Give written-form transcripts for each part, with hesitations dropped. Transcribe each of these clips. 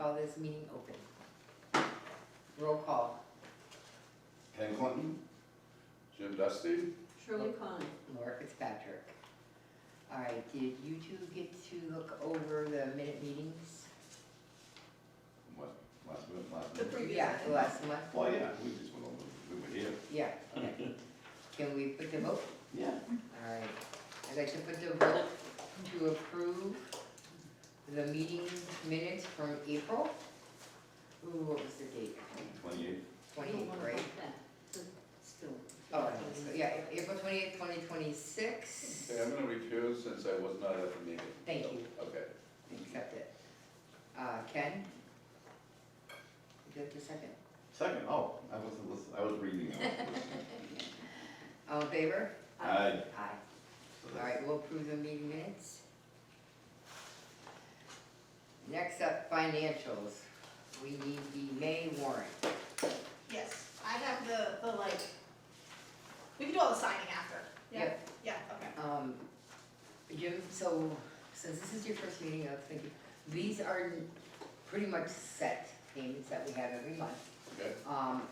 call this meeting open. Roll call. Ken Clinton? Jim Dusty? Shirley Conley. Laura Fitzpatrick. All right, did you two get to look over the minute meetings? What, last minute, last The minute? previous Yeah, the one. last month? Well, yeah, we just went over, we were here. Yeah, okay. Can we put the vote? Yeah. All right, I'd like to put the vote to approve the meeting minutes from April. Ooh, what was the date? 28th. 28th, right? Still. Oh, I know. So, yeah, April 28th, 2026. Okay, I'm gonna recuse since I was not at the meeting. Thank you. Okay. Accept it. Ken? You good for a second? Second, oh, I wasn't listening, I was reading. I wasn't listening. All in favor? Aye. Aye. So All that's- right, we'll approve the meeting minutes. Next up, financials. We need the May warrant. Yes, I have the like, we can do all the signing after. Yep. Yeah, okay. Jim, so since this is your first meeting, I was thinking, these are pretty much set payments that we have every month. Okay.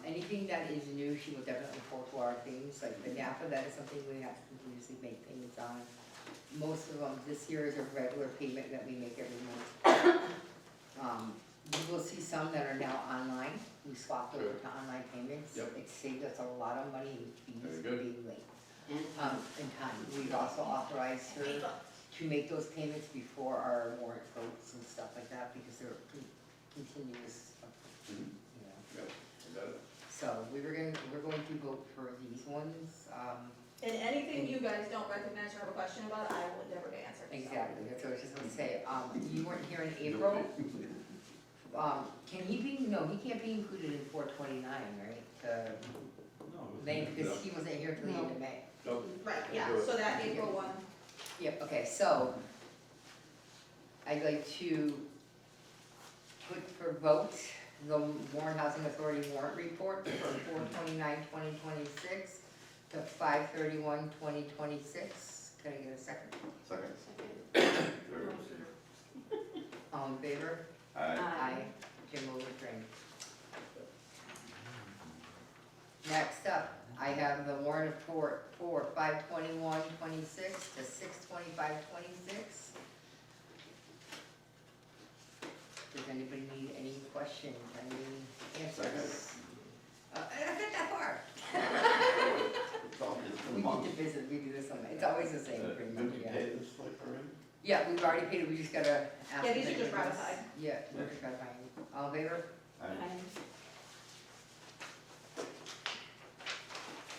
Anything that is new, she will definitely report to our things, like the NAPA, that is something we have to continuously make payments on. Most of them, this year is a regular payment that we make every month. You will see some that are now online, we swapped over Sure. to online payments. Yep. It saved us a lot of money in fees Very for good. being late, And in time. We've also authorized her to make those payments before our warrant votes and stuff like that, because they're continuous, Mhm. you know. Yep, I got it. So we're going to vote for these ones, And anything you guys don't recognize or have a question about, I will endeavor to answer. so. exactly, that's what I was just gonna say, you weren't here in April, can he be, no, he can't be included in 429, right? No, it May, wasn't- because he wasn't here till the end of May. Nope. Right, yeah, Do it. so that April one, Yep, okay, so, I'd like to put for vote the Warren Housing Authority warrant report for 4/29/2026 to 5/31/2026. Can I get a second? Second, second. third. All in favor? Aye. Aye. Jim will refrain. Next up, I have the warrant report for 5/21/26 to 6/25/26. Does anybody need any questions, any answers? I don't get that far. It's all just We a month. need to visit, we do this on, it's always the same, pretty much, Did we yeah. pay this like already? Yeah, we've already paid it, we just gotta ask. Yeah, these them are just to give us- ratified. Yeah, we're just ratifying. All in favor? Aye.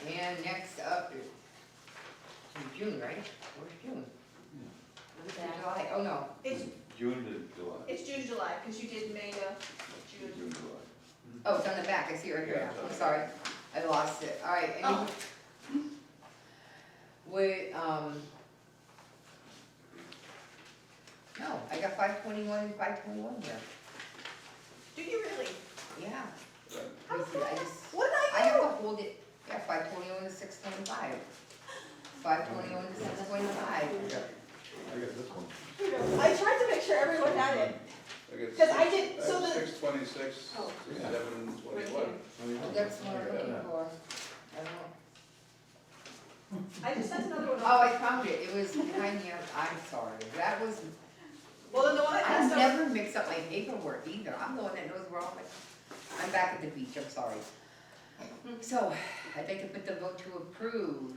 And next up is June, right? Where's June? I'm back. July, oh no, it's, June to July. it's June, July, because you did May to June, June. July. oh, it's on the back, I see it right here now, I'm sorry, I lost it, all right. Oh. Wait, no, I got 5/21 and 5/21 here, Do you really? yeah. Right. How Let me see, I cool. just, What did I I have do? to hold it, yeah, 5/21 to 6/25. 5/21 to 6/25. I got this one. I tried to make sure everyone had it. Because I did- so the- 6/26, Oh. 7/21. That's what I'm looking for, I don't know. I just sent another one. Oh, I found it, it was behind the, I'm sorry, that was, Well, then the one that I has stuff. never mix up my paperwork either, I'm the one that knows where all my, I'm back at the beach, I'm sorry. So, I'd like to put the vote to approve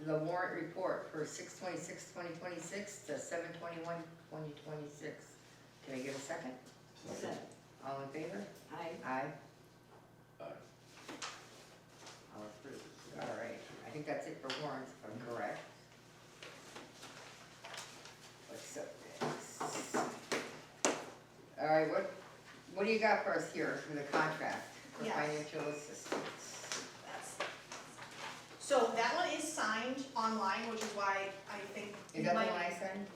the warrant report for 6/26/2026 to 7/21/2026. Can I get a second? Second. All in favor? Aye. Aye. Aye. All approved, all right, I think that's it for warrants, if I'm correct. What's up next? All right, what do you got for us here for the contract for Yes. financial assistance? That's- So that one is signed online, which is why I think. Is that the might- one I signed?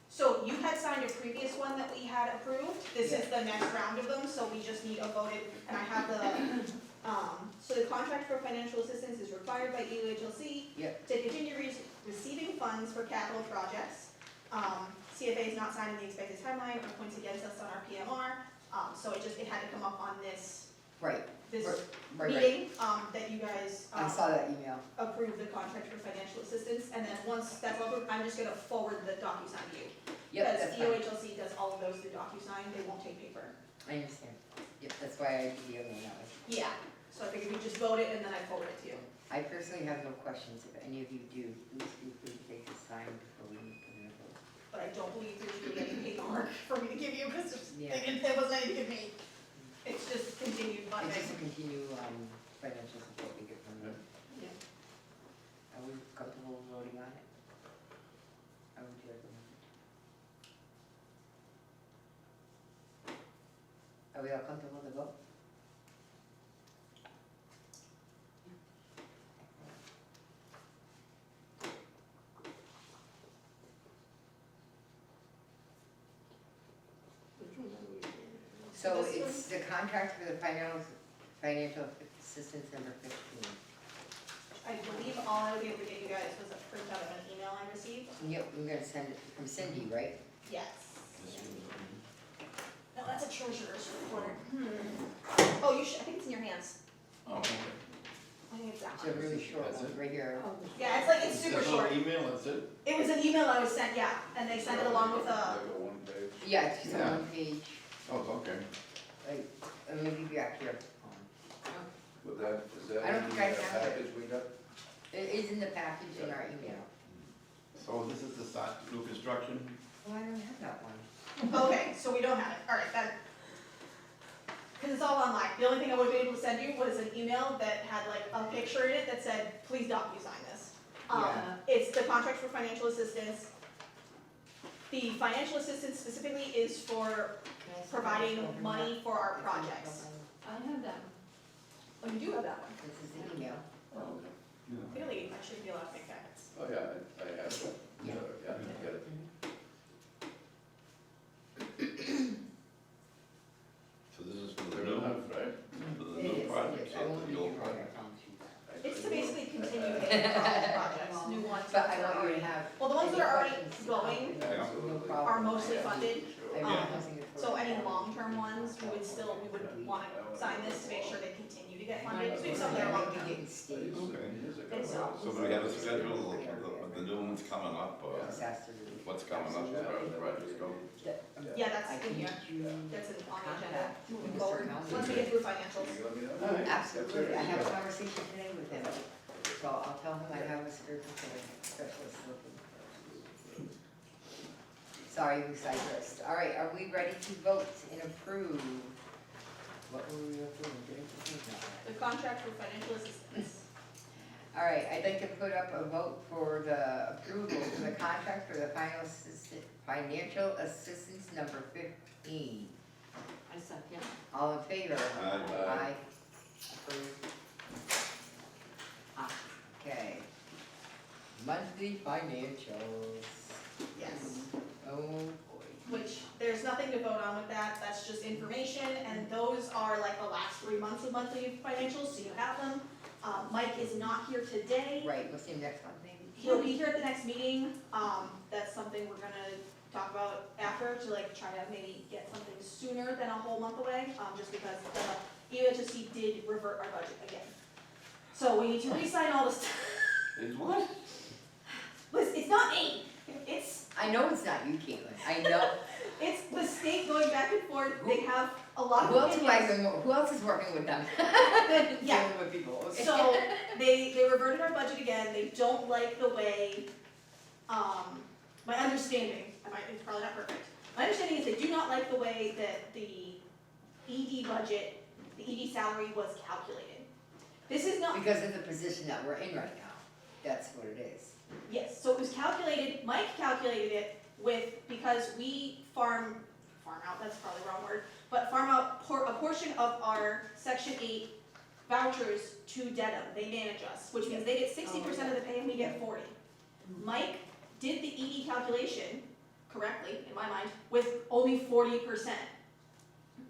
So you had signed a previous one that we had approved, this Yeah. is the next round of them, so we just need a voted, and I have so the contract for financial assistance is required by EUHLC. Yep. To continue receiving funds for capital projects. CFA is not signing the expected timeline or points against us on our PMR, so it had to come up on this right, this right, meeting, that you guys, I saw that email. approve the contract for financial assistance, and then once that's all approved, I'm just gonna forward the DocuSign to you. Yep, that's fine, Because EOHLC does all of those through DocuSign, they won't take paper. I understand. Yep, that's why I did the other one that way. Yeah, so I figured we just vote it and then I forward it to you. I personally have no questions, if any of you do, please feel free to take this time before we put in a vote. But I don't believe there's really any paperwork for me to give you, because Yeah. it wasn't anything to give me. It's just continued It's funding. just to continue, financial support we get from them. Yeah. Are we comfortable voting on it? How would you recommend? Are we all comfortable to vote? So This it's the contract for the financial assistance number 15. I believe all I was able to get you guys was a printout of an email I received. Yep, we're gonna send it from Cindy, right? Yes. This is, No, that's a treasurer's report. Oh, you should, I think it's in your hands. oh, okay. I think it's that It's a one. really short That's one, it? right here. Yeah, it's like, it's super This short. little email, that's it? It was an email I was sent, yeah, and they sent it along with a, Like a one page. Yeah, it's just Yeah. on one page, Oh, okay. like, let me leave you back here. But that, is that I don't in think the I have it. package we got? It is in the package in our email. So this is the start, new construction? Well, I don't have that one. okay, so we don't have it, alright, that. Cause it's all online, the only thing I would be able to send you was an email that had like a picture in it that said, please DocuSign this. Yeah. It's the contract for financial assistance. The financial assistance specifically is for Can I see providing that? money for our projects. I have that. Oh, you do have that one? This is the email. Oh, okay. Yeah. Clearly, I shouldn't be allowed to make packets. Oh, yeah, I have it. Yeah. Yeah, I get it. So this is for the They're new, enough, right? for the It new is, project, yes, I so won't the be old here, I project. promise you that. It's to basically continue the projects, new ones. But I that are want you already- to have. Well, the ones that any are already questions, going no Absolutely. problem. are mostly funded. I Sure. mean, using it for- So any long-term ones, we would wanna sign this to make sure they continue to get funded, because we have some that are They long-term. might be getting staged. And so- So do we have a schedule of the new ones coming up, or Just ask her to do it. what's coming up as far as the projects go? Yeah, that's I in can here, get you. that's on the agenda, Contact moving Mr. forward, Conley. once we get through financials. Can you let me know? All right. Absolutely, I have a conversation today with him, so I'll tell him I have a spiritual specialist looking. Sorry, we digressed. All right, are we ready to vote and approve? What were we approving? Did I just do that? The contract for financial assistance. All right, I'd like to put up a vote for the approval for the contract for the financial assistance number 15. I second. All in favor? Aye. Aye. Approved. Okay. Monthly financials. Yes. Oh, boy. Which, there's nothing to vote on with that, that's just information, and those are like the last 3 months of monthly financials, so you have them. Mike is not here today, Right, we'll see you next month, maybe? he'll be here at the next meeting, that's something we're gonna talk about after, to like try to maybe get something sooner than a whole month away, just because the UHSC did revert our budget again. So we need to re-sign all this, Is what? listen, it's not me, it's I know it's not you, Caitlin, I know. It's the state going back and forth, they have a lot Who of else, opinions. who else is working with them? Yeah. Dealing with people, okay. So, they reverted our budget again, they don't like the way, my understanding, it's probably not perfect. My understanding is they do not like the way that the ED budget, the ED salary was calculated. This is not, Because of the position that we're in right now, that's what it is. yes, so it was calculated, Mike calculated it with, because we farm out, that's probably the wrong word, but farm out a portion of our section 8 vouchers to Dedham, they manage us, which means they get 60% of the pay and we get 40. Mike did the ED calculation correctly, in my mind, with only 40%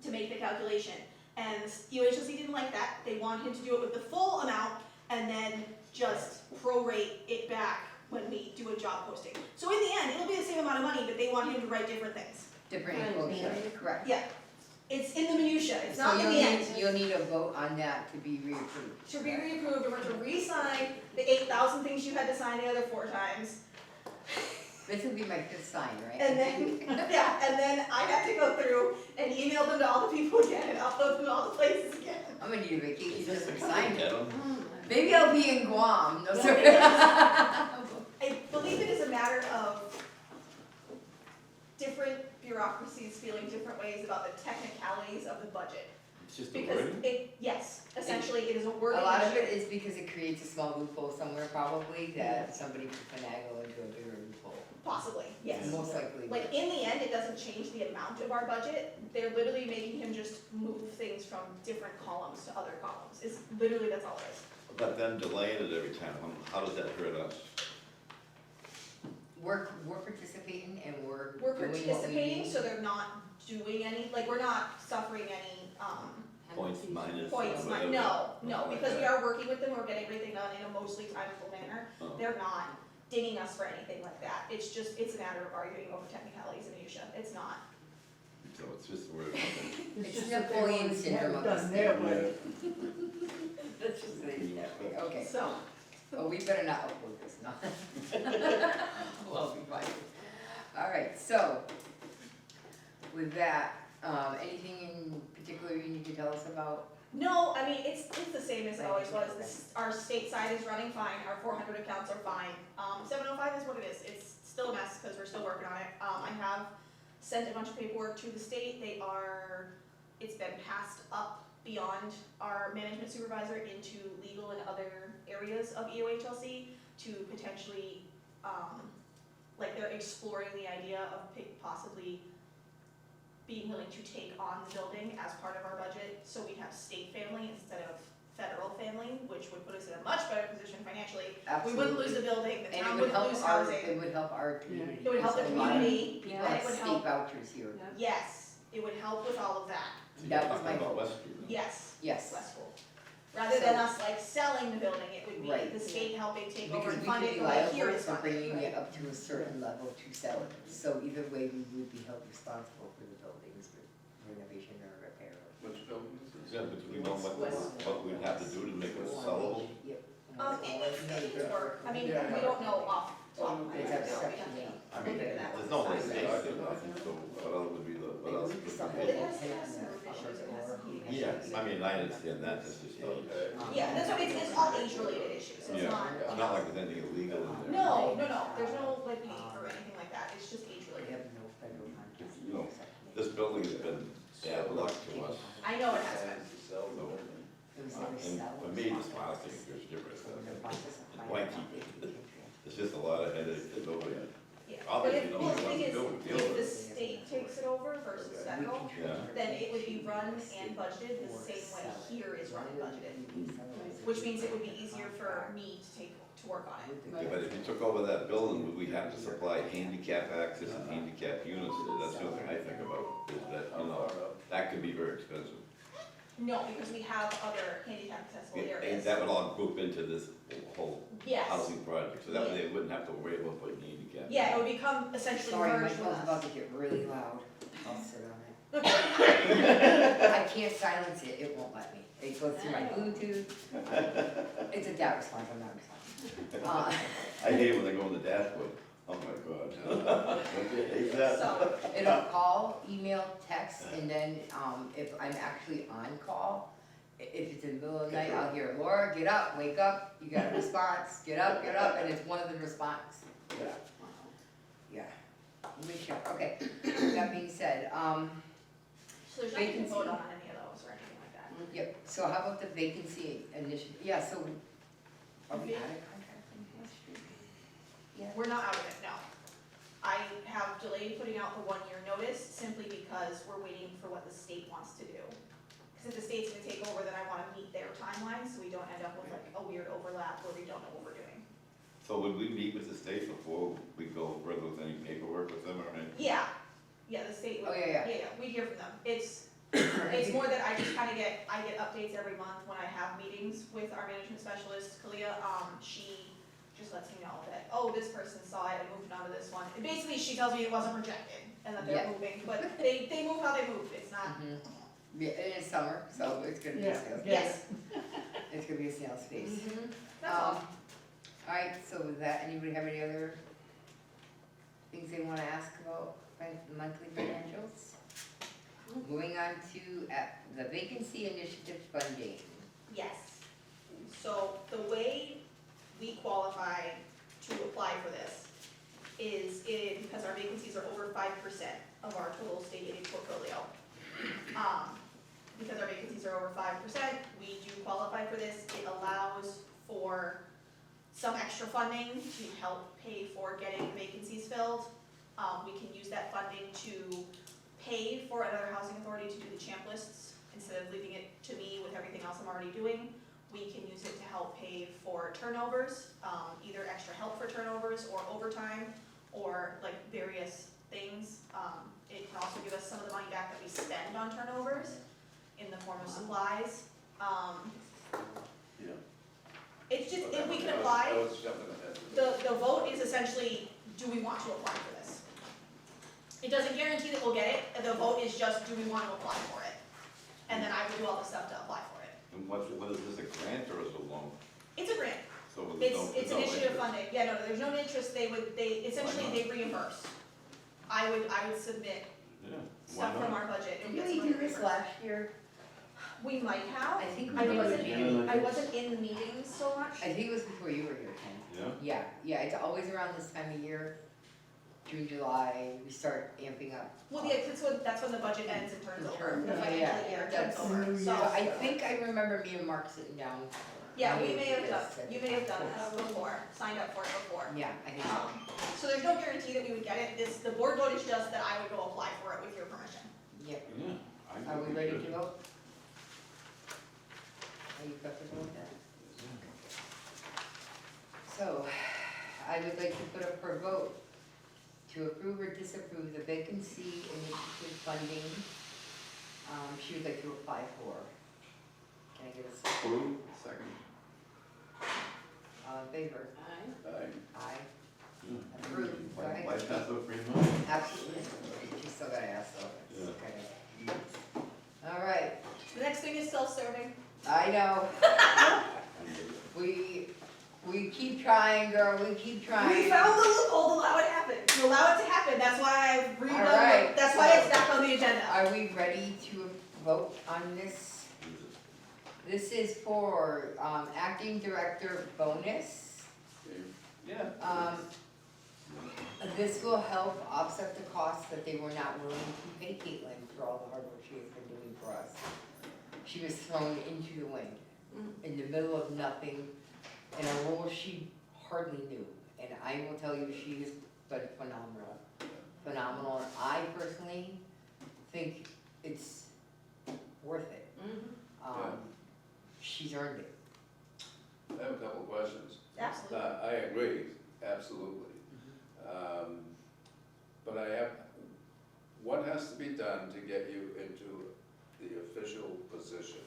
to make the calculation. And the UHSC didn't like that, they wanted him to do it with the full amount and then just prorate it back when we do a job posting. So in the end, it'll be the same amount of money, but they want him to write different things. Different Right, quotient, right. correct. Yeah, It's in the minutia, it's So not in the end. you'll need a vote on that to be reapproved. To be reapproved, we're to re-sign the 8,000 things you had to sign the other 4 times. This will be my fifth sign, right? And then, yeah, and then I have to go through and email them to all the people again and upload them to all the places again. I'm gonna need a vacation just for signing. Get 'em? Maybe I'll be in Guam, no, sorry. I believe it is a matter of different bureaucracies feeling different ways about the technicalities of the budget. It's just the Because wording? yes, essentially it is a A wording lot of issue. it is because it creates a small loophole somewhere probably that somebody could finagle into a bigger loophole. Possibly, yes. Most likely. Like, in the end, it doesn't change the amount of our budget, they're literally making him just move things from different columns to other columns, it's literally, that's all it is. But then delaying it every time, how does that hurt us? We're participating and we're We're doing what we participating, need. so they're not doing any, like, we're not suffering any, Points minus. points, whatever. no, because we are working with them, we're getting everything done in a mostly timely manner. Oh. They're not dinging us for anything like that, it's just, it's a matter of arguing over technicalities and minutia, it's not. So it's just the wording. It's just just that they Napoleon always syndrome have of done the their state. way. Let's just say it that way, okay. So, Oh, we better not upload this, no. Well, we fine. All right, so with that, anything in particular you need to tell us about? no, I mean, it's the same as it always was, our state side is running fine, our 400 accounts are fine. 705 is what it is, it's still a mess, because we're still working on it. I have sent a bunch of paperwork to the state, it's been passed up beyond our management supervisor into legal and other areas of E EOHLC to potentially, like, they're exploring the idea of possibly being willing to take on the building as part of our budget, so we'd have state family instead of federal family, which would put us in a much better position financially. We wouldn't lose the building, the And town it would wouldn't help lose our, housing, it would help our community. it would help the There's a lot of community, People and have it would state help, vouchers here. yes, it would help with all of that, So you're That was talking my about goal. West Street then? yes, Yes, Westful. Rather than us like selling the building, it would be Right. the state helping take over because and we fund could it, be but like here liable it's for funded. bringing it up to a certain level to sell it. So either way, we would be held responsible for the buildings with renovation or repair. Which building is this? Yeah, but do we know what we'd have to do to make it sellable? Yep. It needs work, I mean, we don't know off the top of my It's head, a so we have section, to. yeah. I mean, Look at that. there's no litigation, nothing, so what else would be the, what else would be Well, the? it has some roof issues, it has some heating issues. Yeah, I mean, I understand that, that's just, Okay. Yeah, that's what, it's all age-related issues, it's yeah, not. it's not like there's anything illegal in there. No, there's no like leak or anything like that, it's just age-related. You know, this building has been bad luck to us. I know it has been. Plans to sell the building. And for me, this last thing is just different stuff. Why keep it? It's just a lot of headaches that nobody, Yeah, but Obviously, if, no well, one the wants thing to is, build it, deal if with the it. state takes it over versus federal, Yeah. then it would be run and budgeted the same way here is run and budgeted. Which means it would be easier for me to work on it. Yeah, but if you took over that building, would we have to supply handicap access and handicap units there? That's the other thing I think about, is that, you know, that could be very expensive. No, because we have other handicap accessible And areas. that would all group into this whole Yes, housing project, so that way they wouldn't have to worry about putting handicap. yeah, it would become essentially Sorry, my merged with phone's about us. to get really loud. I'll sit on it. I can't silence it, it won't let me. It goes through my Bluetooth. It's a data response, I'm not responding. I hate it when they go on the dashboard, oh my god. Don't you hate that? So, It'll call, email, text, and then, if I'm actually on call, if it's in the middle of the night, I'll hear, Laura, get up, wake up, you got a response, get up, and it's one of the response. Yeah. Let me check, okay, that being said, so there's nothing to Vacancy. vote on any of those or anything like that. yep, so how about the vacancy initiative, yeah, so, are we out of contract in West Street? Yeah. We're not out of it, no. I have delayed putting out the 1-year notice simply because we're waiting for what the state wants to do. Because if the state's gonna take over, then I wanna meet their timeline, so we don't end up with like a weird overlap where we don't know what we're doing. So would we meet with the state before we go further with any paperwork with them or anything? Yeah, the state would, Oh, yeah. we hear from them. It's more that I just kinda I get updates every month when I have meetings with our management specialist, Kalia. She just lets me know that, oh, this person saw it and moved on to this one. And basically, she tells me it wasn't rejected and that they're Yeah. moving, but they move how they move. It's not, Mhm. Yeah, it is summer, so it's gonna be a Yeah. sales, Yes, it's gonna be a sales space. that's all. Alright, so with that, anybody have any other things they wanna ask about monthly financials? Moving on to the vacancy initiative funding. Yes. So the way we qualify to apply for this is because our vacancies are over 5% of our total state aid portfolio. Because our vacancies are over 5%, we do qualify for this. It allows for some extra funding to help pay for getting vacancies filled. We can use that funding to pay for another housing authority to do the champ lists instead of leaving it to me with everything else I'm already doing. We can use it to help pay for turnovers, either extra help for turnovers or overtime or like various things. It can also give us some of the money back that we spend on turnovers in the form of supplies. Yeah. It's just, if we can apply. I was jumping ahead. The vote is essentially, do we want to apply for this? It doesn't guarantee that we'll get it, the vote is just, do we want to apply for it? And then I would do all the stuff to apply for it. And what is this, a grant or is it a loan? It's a grant, So there's no, it's there's no initiative interest. funding, yeah, no, there's no interest, they essentially, not? they reimburse. I would submit Yeah, why stuff from not? our budget and Didn't get we some do money this reimbursed. last year? We might have, I think I we wasn't, did. I wasn't in the meetings so much. I think it was before you were here, Ken. Yeah? Yeah, it's always around this time of year, June, July, we start amping up. Well, yeah, that's when the budget ends and turns over, the Yeah, financial yeah, year that's- turns over, So so. I think I remember me and Mark sitting down. Yeah, we may have done, Yes, at you the may have time. done this before, signed up for it before. Yeah, I think so. So there's no guarantee that we would get it, the board vote is just that I would go apply for it with your permission. Yeah, Yeah. I are think we ready should. to vote? Are you comfortable with that? So, I would like to put up for vote to approve or disapprove the vacancy initiative funding she would like to apply for. Can I get a second? Approve, second. All in favor? Aye. Aye. Aye. Yeah. Approved. Go ahead. Why pass over free money? Absolutely. You still gotta ask though. It's Yeah. okay. All right, The next thing is self-serving. I know. We keep trying, girl, we keep trying. We found the loophole to allow it to happen, to allow it to happen, that's why I've redone, All right, that's why it's so- back on the agenda. Are we ready to vote on this? This is for, acting director bonus. Okay. Yeah. This will help offset the costs that they were not willing to pay Caitlin for all the hard work she has been doing for us. She was thrown into the wind, in the middle of nothing, in a role she hardly knew. And I will tell you, she has been phenomenal, phenomenal, and I personally think it's worth it. Yeah. She's earned it. I have a couple of questions. Absolutely. I agree, absolutely. But I have, what has to be done to get you into the official position?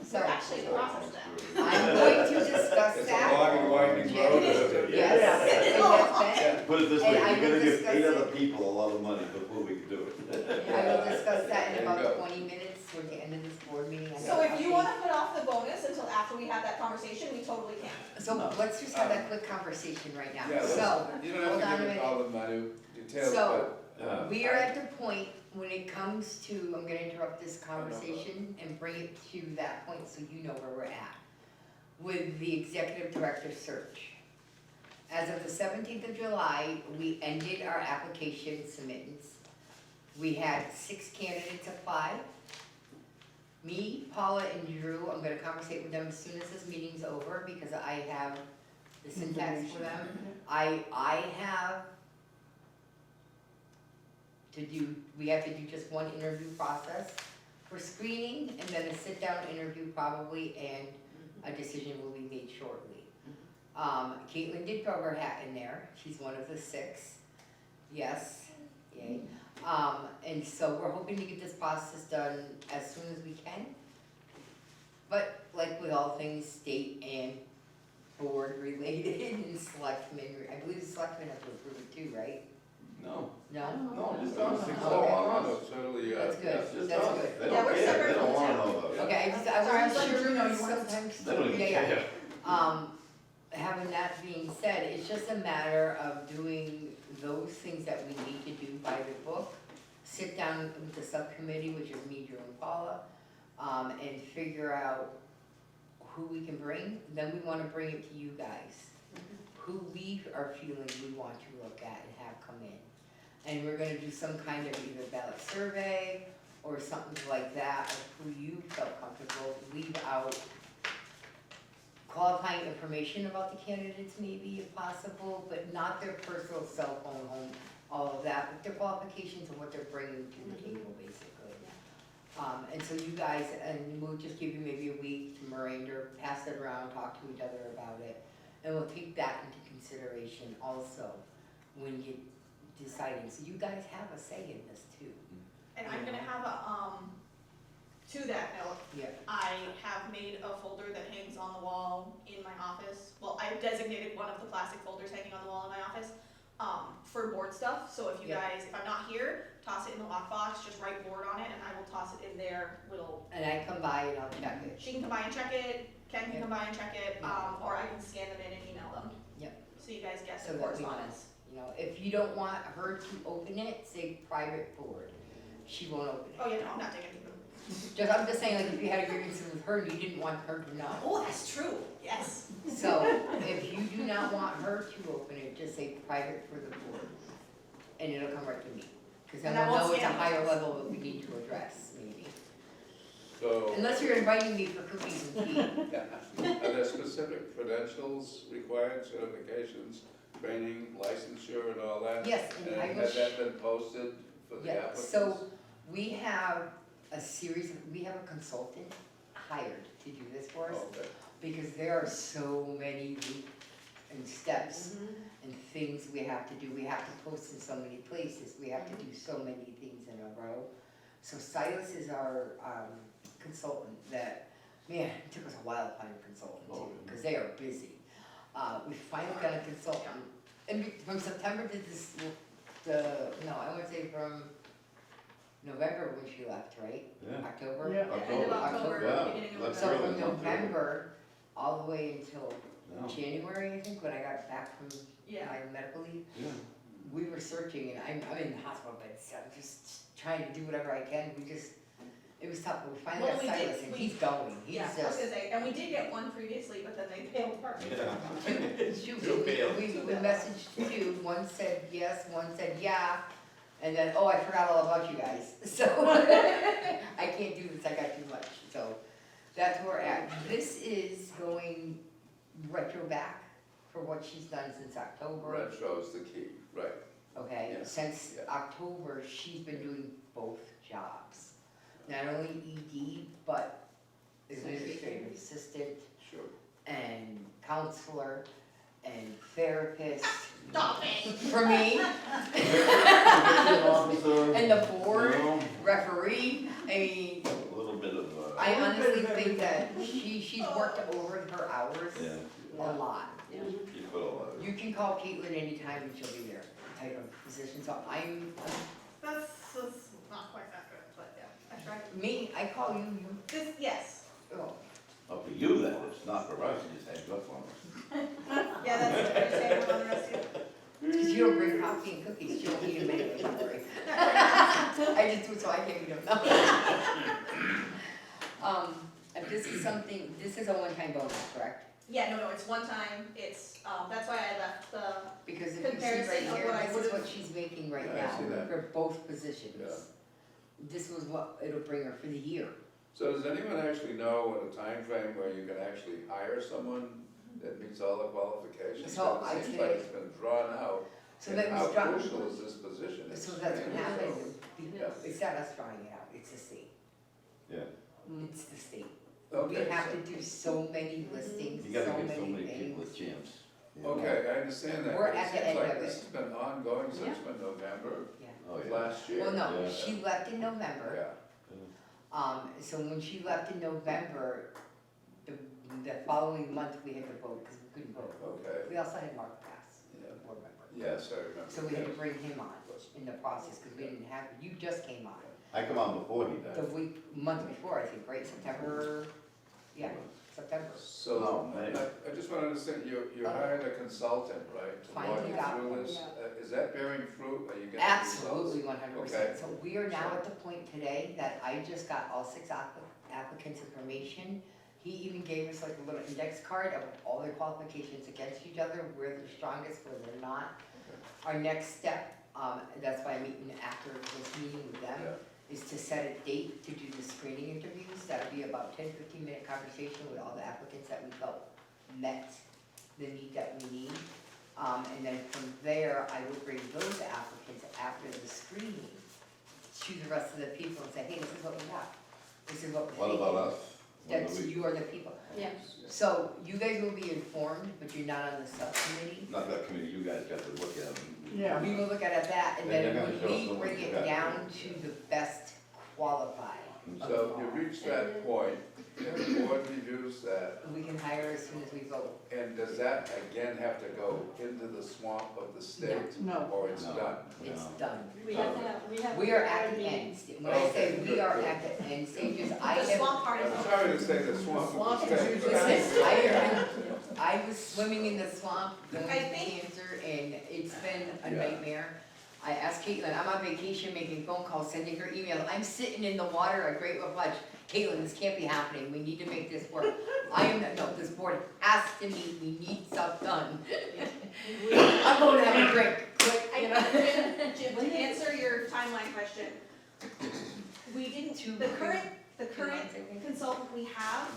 So, We're actually in the process of that. I'm going to discuss It's a that. long and winding road. Yes, Yeah. and that's it. Put it this And way, I you're will gonna give discuss 8 it. other people a lot of money before we can do it. I will discuss that in There you about go. 20 minutes towards the end of this board meeting. I So have if you updates. wanna put off the bonus until after we have that conversation, we totally can. So let's just have that quick conversation right now. Yeah, So, You don't hold on have a to give minute. it all the minute details, So, but. we are at the point when it comes to, I'm gonna interrupt this conversation and bring it to that point so you know where we're at. With the executive director search. As of the 17th of July, we ended our application submittance. We had 6 candidates apply. Me, Paula, and Drew, I'm gonna conversate with them as soon as this meeting's over because I have the syntax for them. I have to do, we have to do just one interview process for screening and then a sit-down interview probably and a decision will be made shortly. Caitlin did throw her hat in there, she's one of the 6, yes, yay. And so we're hoping to get this process done as soon as we can. But like with all things state and board related and selectmen, I believe the selectmen have to approve it too, right? No, No? no, just So, us. Okay. no, totally, That's good, Just that's us. good. They Yeah, don't we're care. separate They from don't the yeah. Having that being said, it's just a matter of doing those things that we need to do by the book. Sit down with the subcommittee, which is me, Drew, and Paula, and figure out who we can bring. Then we wanna bring it to you guys, who we are feeling we want to look at and have come in. And we're gonna do some kind of either ballot survey or something like that of who you felt comfortable, leave out qualifying information about the candidates maybe if possible, but not their personal cell phone, home, all of that, but their qualifications and what they're bringing to the table, basically. And so you guys, and we'll just give you maybe a week to Miranda, pass it around, talk to each other about it, and we'll take that into consideration also when you deciding, so you guys have a say in this too. And I'm gonna have a, to that note, Yeah. I have made a folder that hangs on the wall in my office. Well, I've designated one of the plastic folders hanging on the wall in my office, for board stuff. So if you Yeah. guys, if I'm not here, toss it in the lockbox, just write board on it, and I will toss it in their little, And I come by and I'll check it. she can come by and check it, Ken can Yeah. come by and check it, or I can scan them in and email them. Yep. So you guys get So the that we know, correspondence. you know, if you don't want her to open it, say private board, she won't open it. Oh yeah, no, I'm not digging into them. I'm just saying, like, if you had a grievance with her, you didn't want her to know. Oh, that's true, yes. So, if you do not want her to open it, just say private for the board, and it'll come right to me. Cause then And I we'll won't know it's a scan it. higher level that we need to address, maybe. So, Unless you're inviting me for cookies and tea. are there specific credentials required, certifications, training, licensure and all that? Yes, and I And will has that been posted for the Yeah, applicants? so we have a series, we have a consultant hired to do this for us, Okay, because there are so many loops and steps and things we have to do. We have to post in so many places, we have to do so many things in a row. So Silas is our consultant that, man, it took us a while to find a consultant too, because they are busy. We finally got a consultant, and from September to this, I would say from November when she left, right? Yeah. October? Yeah. End of October, yeah, beginning of that's So November. early. from November all the way until No. January, I think, when I got back from Yeah. my medical leave, Yeah. we were searching, and I'm in the hospital bed, so I'm just trying to do whatever I can. It was tough, but we finally Well, got we did- Silas, and we- he's going, he's Yeah, I was gonna just. say, and we did get one previously, but then they failed partly. Shoot, Two failed. we messaged two, one said yes, one said yeah, and then, oh, I forgot all about you guys, so I can't do this, I got too much, so that's where we're at. This is going retro back for what she's done since October, retro's the key, right. okay? Yeah, Since yeah. October, she's been doing both jobs, not only ED, but administrative assistant Sure. and counselor and therapist. Stop it! For me, Officer, and the board, you know, referee, I mean, a little bit of, I honestly think that she's worked over her hours yeah, a lot. you put a lot of. You can call Caitlin anytime and she'll be there, type of position, so That's not quite that good, but yeah, I tried. me, I call you, This, yes, oh, Oh, for you that is, not for us, you just hang up on us. yeah, that's what you're saying, what on the rest of you. because you don't bring coffee and cookies, she don't eat them anyway, don't worry. I just do it so I can eat them, no. If this is something, this is a one-time bonus, correct? Yeah, no, it's one time, it's, that's why I left the, Because if you see Comparison right of here, what I this is would've- what she's making right Yeah, I see now that. for both positions. Yeah. This was what it'll bring her for the year. So does anyone actually know in a time frame where you can actually hire someone that meets all the qualifications? So Because I it seems like today- it's been drawn out, So and that how was done, crucial is this position? It's so that's what really happened, Yeah. it's not us drawing it out, it's the state. Yeah. It's the state. We Okay, have so- to do so many listings, You gotta so get so many many people a things. chance. you know? Okay, I understand that, We're but it at the seems end like of this it. has been ongoing since November Oh, of yeah. last year. Well, no, Yeah. she left in November, Yeah, so when she left in November, the following month we had to vote, because we couldn't vote. okay, We also had Mark Pass, yeah, board member. yes, I remember. So we had to yes. bring him on in the process, because we didn't have, you just came on. I come on before he The died. month before, I think, right, September, yeah. September. So, No, May. I just wanna understand, you hired a consultant, right? To walk Finding you out, through this. yeah. Is that bearing fruit? Are you getting results? Absolutely, 100%. Okay. So we are now at the point today that I just got all 6 applicants' information. He even gave us like a little index card of all their qualifications against each other, where they're strongest, where they're not. Our next step, that's why I'm meeting after this meeting with them, Yeah. is to set a date to do the screening interviews. That'll be about 10-15 minute conversation with all the applicants that we felt met the need that we need. And then from there, I will bring those applicants after the screening to the rest of the people and say, hey, this is what we got. This is what we're What about us? When do That's, we- you are the people. Yeah. So you guys will be informed, but you're not on the subcommittee. Not that committee, you guys got to look at them. We will look at that, and Then then you're when gonna show we us bring what you it got. down to the best qualified, So you reach that point, and the board reviews that, we can hire as soon as we vote. and does that again have to go into the swamp of the state? No. Or it's No. done? It's No. done. We have to have, we have. We are at the end. When I say Okay, we good, are good. at the end stages, I The have, swamp part is. I'm sorry to say the swamp Swamp of the state. is- but- listen, I was swimming in the swamp, going I to think- cancer, and it's been a Yeah. nightmare. I asked Caitlin, I'm on vacation, making phone calls, sending her emails, I'm sitting in the water at Great Wolf Lodge. Caitlin, this can't be happening, we need to make this work. No, this board has to meet, we need stuff done. I'm going to have a drink, quick, you know? Jim, to answer your timeline question, we didn't, the current consultant we have,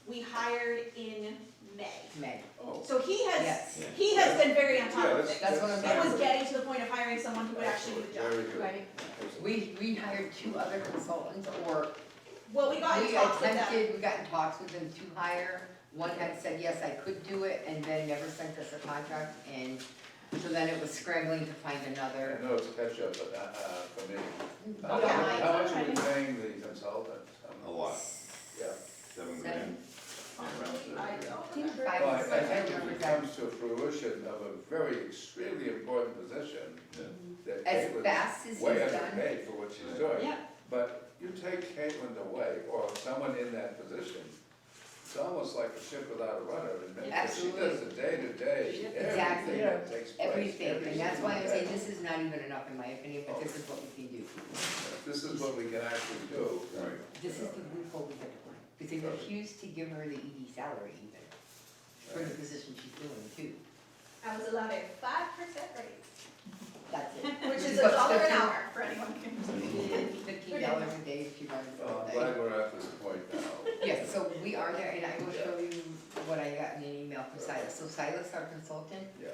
we hired in May. May, Oh, So he yes. has been very on top yeah, of that's. it. That's what I'm It was excellent. getting to the point of hiring someone who would actually do the job. Very good. Right. We hired 2 other consultants, or Well, we got in we talks with them. attempted, we got in talks with them to hire. One had said, yes, I could do it, and then never sent us a contract, and so then it was scrambling to find I another. know it's a catch up, but, for me. Oh, Yeah. How much are we paying the consultant? A lot, Yeah. 7 grand. Around 7 grand. Five Well, or I six, I think remember if it that. comes to fruition of a very extremely important position, Yeah. that As Caitlin's fast as he's way done, underpaid for what she's doing. Yeah, But you take Caitlin away, or someone in that position, it's almost like a ship without a rudder. And she Absolutely. does the day-to-day, Exactly. everything that takes place. everything, every and that's why I'm single saying day. this is not even enough in my opinion, but this is what we can do. This is what we can actually do. Right. This is the loophole we had to find, because they refused to give her the ED salary even, for the position she's doing too. I was allowed a 5% raise, That's it. which is what, $1 an 15 hour for anyone who can. $15 a day if she runs it all I'm day. glad we're at this point now. Yes, so we are there, and I will show you what I got in an email from Silas. So Silas, our consultant, Yeah.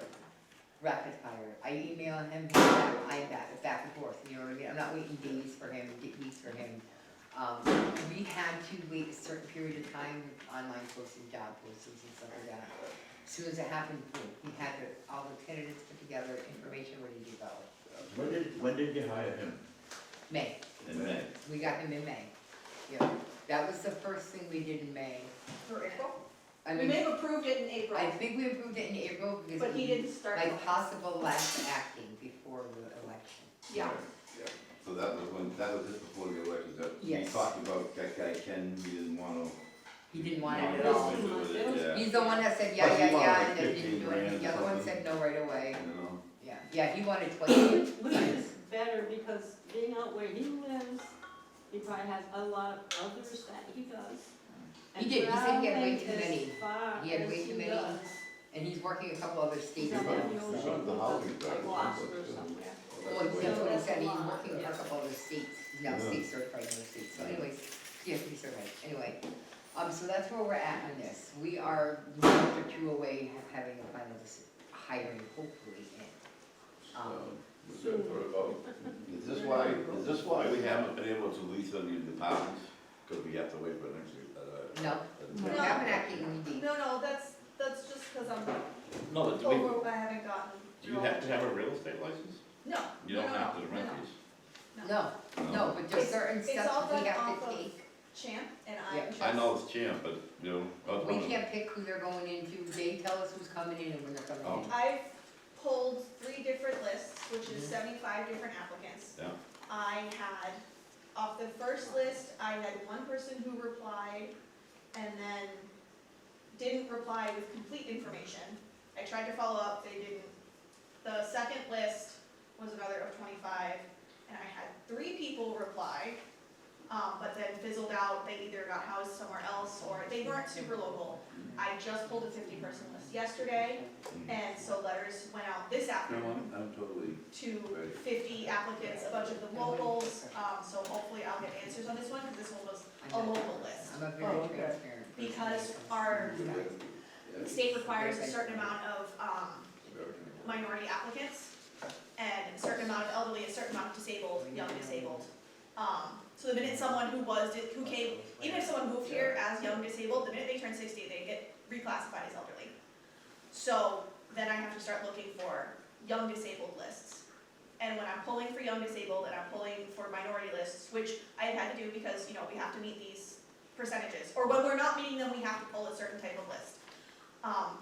rapid fire. I email him, I'm back and forth, you know what I mean? I'm not waiting days for him, weeks for him. We had to wait a certain period of time with online posting, job postings and stuff like that. As soon as it happened, boom, we had all the candidates put together, information ready to go. When did you hire him? May, In May. we got him in May. Yeah, that was the first thing we did in May. For April? I We mean, may have approved it in April, I think we approved it in April because but he didn't start. like possible last acting before the election. Yeah. Yeah. So that was just before the election, that we Yes. talked about that guy Ken, we didn't wanna. He didn't want not it at go all. into it, yeah. He's the one that said, Plus yeah, he yeah, wanted yeah, like and then 15 didn't do it. grand The other one something. said no right away. You know, Yeah, he wanted 20. which is better because being out where he lives, he probably has a lot of others that he does. He did. He said he had way traveling too as many. far He had as way he too many. does. And he's working a couple other states He's now. out on the so- ocean, The housing like value, Gloucester or too. somewhere. Well, that's what he said, he's So that's a working for a lot. couple other states. He's now Yeah. state certified in those states. So anyways, yeah, he's certified. Anyway, so that's where we're at on this. We are a month or two away of having a final hiring hopefully in. So, we're good for a vote. Is this why we haven't been able to lease on new departments? Because we have to wait for next year. No, we No. haven't acting indeed. No, that's just because I'm No, but do we, over, I haven't gotten. do you have to have a real estate license? No. You don't no, have to no, rent no. these. No, but there's It's- certain it's all steps we done have off to of- take. Champ and Yeah. I'm just. I know it's Champ, but, you know. I was We wondering. can't pick who they're going into. They tell us who's coming in and when they're coming in. I've pulled 3 different lists, which is Mhm. 75 different applicants. Yeah. I had, off the first list, I had one person who replied, and then didn't reply with complete information. I tried to follow up, they didn't. The second list was another of 25, and I had 3 people reply, but then fizzled out. They either got housed somewhere else or they weren't super local. I just pulled a 50-person list yesterday, and so letters went out this No, afternoon I'm totally, to 50 applicants, a bunch of them locals, so hopefully I'll get answers on this one, because this one was a local list. I'm a very transparent. Because our yeah. state requires a certain amount of minority applicants, and a certain amount of elderly, a certain amount of disabled, young disabled. So the minute someone who came, even if someone moved here as young disabled, the minute they turn 60, they get reclassified as elderly. So then I have to start looking for young disabled lists. And when I'm pulling for young disabled and I'm pulling for minority lists, which I have had to do because, you know, we have to meet these percentages, or when we're not meeting them, we have to pull a certain type of list.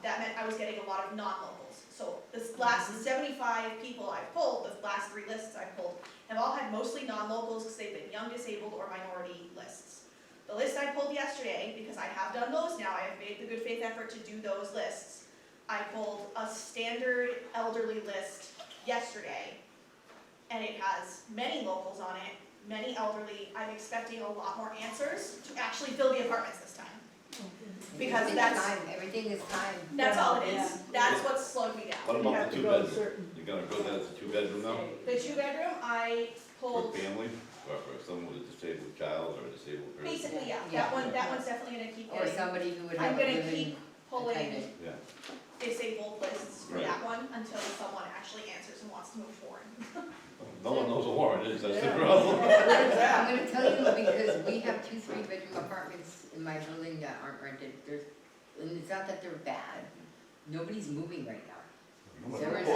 That meant I was getting a lot of non-locals. So this last 75 people I've pulled, the last 3 lists I've pulled, have all had mostly non-locals because they've been young disabled or minority lists. The list I pulled yesterday, because I have done those now, I have made the good faith effort to do those lists. I pulled a standard elderly list yesterday, and it has many locals on it, many elderly. I'm expecting a lot more answers to actually fill the apartments this time. Because It's that's, time, everything is time. that's all it Yeah. is. That's what's slowed me What down. about the 2-bedroom? You're gonna go down to 2-bedroom now? The 2-bedroom, I For pulled, family, or for someone with a disabled child or a disabled person? basically, yeah, Yeah. that one's definitely gonna keep Or getting. somebody who would I'm have a gonna living keep pulling attendant. Yeah. disabled lists for Right. that one until someone actually answers and wants to move forward. No one knows what Warren is, that's the problem. I'm gonna tell you, because we have 2 3-bedroom apartments in my building that aren't rented, and it's not that they're bad, nobody's moving right now. There is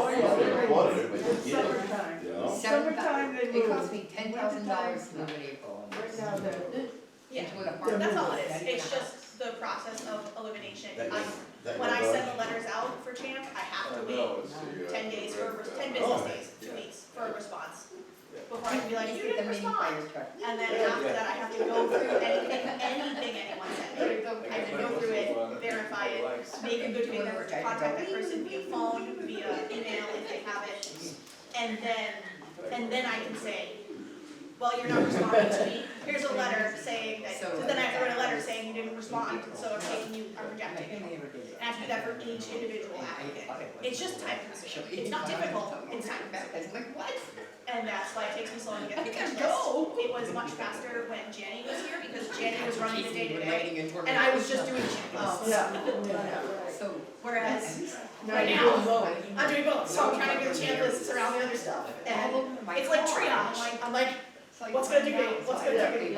Summertime. You know? Summertime they It move. cost me $10,000 to move in April. Right now, they're, Yeah, Into an apartment. that's all it is. That's It's enough. just the process of elimination. That I'm- goes- that When I goes send on. the letters out for CHAMP, I have to I wait know, it's the, 10 days for, 10 business days, 2 weeks for a response. Before I can be like, Just you get didn't the mini respond. fire truck. And then after that, I have to go through anything anyone sent me. I have to go through it, verify it, make a good faith effort to contact that person via phone, via email if they have it. And then I can say, well, you're not responding to me, here's a letter saying that, so then I have to write a letter saying you didn't respond, so I'm taking you, I'm rejecting you. And I have to do that for each individual applicant. It's just time consuming, it's not difficult, it's time consuming. It's like, what? And that's why it takes me so long to get I through gotta this go. list. It was much faster when Jenny was here, because Jenny was running the day to day, Writing into her- and I was just doing checklists. yeah. So. Whereas, Now right you're now, doing both. I'm doing both, so I'm trying to do checklists around the other stuff. And it's like triage, I'm like, what's gonna do me? What's gonna do me?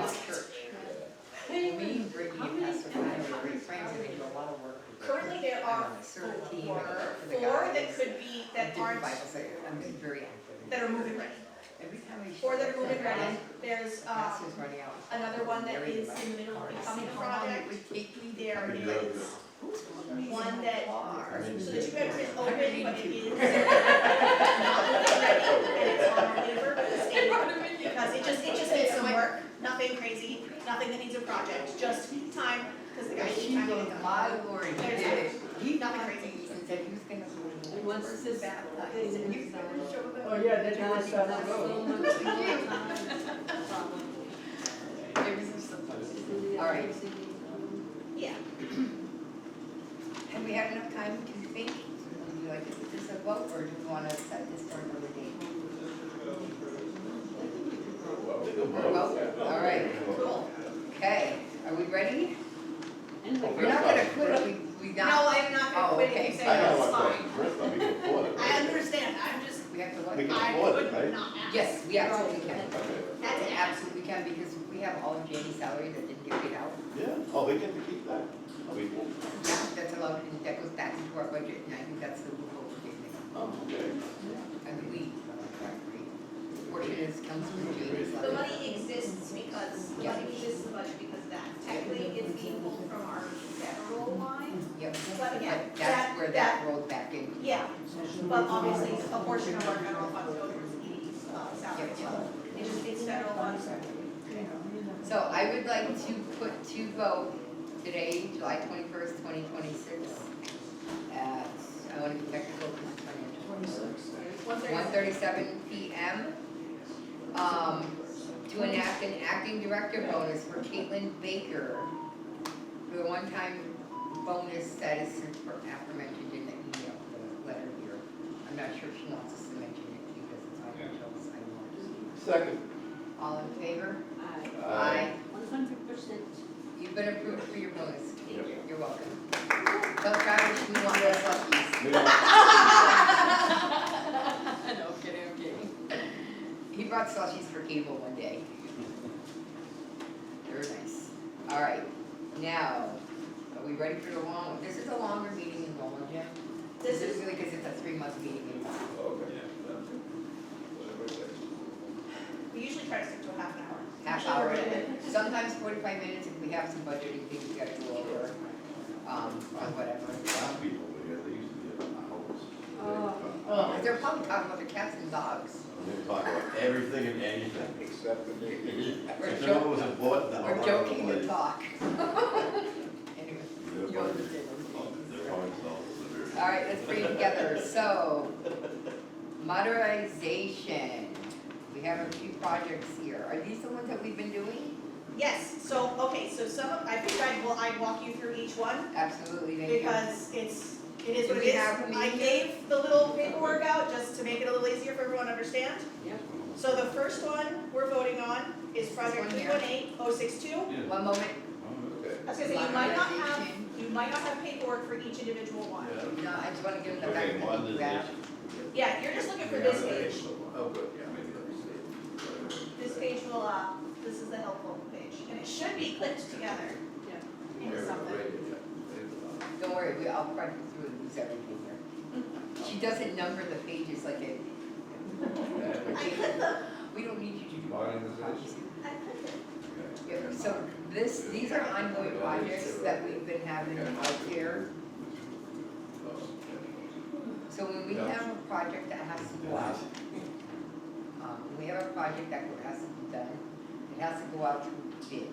Me and Brittany and Pastor Ryan are great friends, and they do a lot of work. with Currently, there I'm are on a CERT team, I work for the four guys, that could be, that different aren't, Bible study. I'm just very active. that are moving ready. Every time I. 4 that are moving ready. There's, Pastor's running out. another one that is in the middle of becoming a project. There is one that, so the 2-bedroom is open, but it is not moving ready, and it's on our waiver with the state. Because it just needs some work, nothing crazy, nothing that needs a project, just time, because the guy needs She time to goes, get my done. lord, he There's did it. He nothing got crazy. these and said he was gonna. He wants to sit baptize, and you better show them. Oh, yeah, they do God, this that's stuff. so much time, probably. There was some. All right. Yeah, Have we had enough time to think? Would you like to put this a vote, or do we wanna set this for another date? Well, all right, cool. okay, are we ready? And like, We're not gonna quit, we No, got, I'm not gonna Oh, quit okay. if you say I no, have it's one fine. question. First, we can afford it, I right? understand, I'm just, we have to what? We can I afford it, would right? not ask. Yes, we absolutely can. Okay. That's We an absolutely can, because we have all of Jamie's salary that didn't get paid out. Yeah, oh, they get to keep that? We, Yeah, that's allowed, and that goes back into our budget, and I think that's the loophole we're getting. oh, okay. I mean, portion is comes from Jamie's The salary. money exists because, the money exists in the budget because of that. Technically, it's being pulled from our federal line. Yep, But again, but that's where that rolled back in. Yeah, but obviously, a portion of our federal funds go towards Edie's salary as well. It's federal funds. So I would like to put to vote today, July 21st, 2026, at, I want to be technical because it's financial. 1:37 PM. To enact an acting director bonus for Caitlin Baker for the one-time bonus that is aforementioned in the email, the letter here. I'm not sure if she wants us to mention it because it's financial, I know. Second. All in favor? Aye. 100%. You've been approved for your bonus. Thank you. You're welcome. Tell Travis we want those luckies. No, I'm kidding, I'm kidding. He brought slushies for cable one day. Very nice. All right, now, are we ready for the long, this is a longer meeting in normal, Jim? This is, Really, because it's a 3-month meeting in one. Okay. Whatever it takes. we usually try to stick to a half an hour. Half Usually hour, we're good. sometimes 45 minutes if we have some budgeting things we gotta go over, or whatever. Some people here, they used to be at my house. But they're probably talking about the cats and dogs. They talk about everything and anything. Except the me. We're If it was important, I'll We're run joking away. to talk. Anyway. They're You're fine. the same. They're fine, so All right, let's bring it together. So, modernization. We have a few projects here. Are these the ones that we've been doing? Yes, so, okay, so some of, I think I'd walk you through each one, Absolutely, thank you. because it is Do what it we is. have them I each? gave the little paperwork out just to make it a little easier for everyone to understand. Yep. So the first one we're voting on is project one here. 318062. Yeah. One moment. Okay. I was gonna say, you might not have, Modernization. you might not have paperwork for each individual one. Yeah. No, I just want to give them the Okay, back. modernization. Yeah, you're just looking for this page. Oh, good, yeah, maybe let me see. This page will, this is the helpful page, and it should be clipped together Yeah. into Where something. we rated it. Don't worry, I'll run you through and use everything here. She doesn't number the pages like it. I clipped them, We don't need you to do Modernization. I clipped it. Yeah, so these are ongoing projects that we've been having out there. So when we have a project that has to go out, when we have a project that has to be done, it has to go out to bid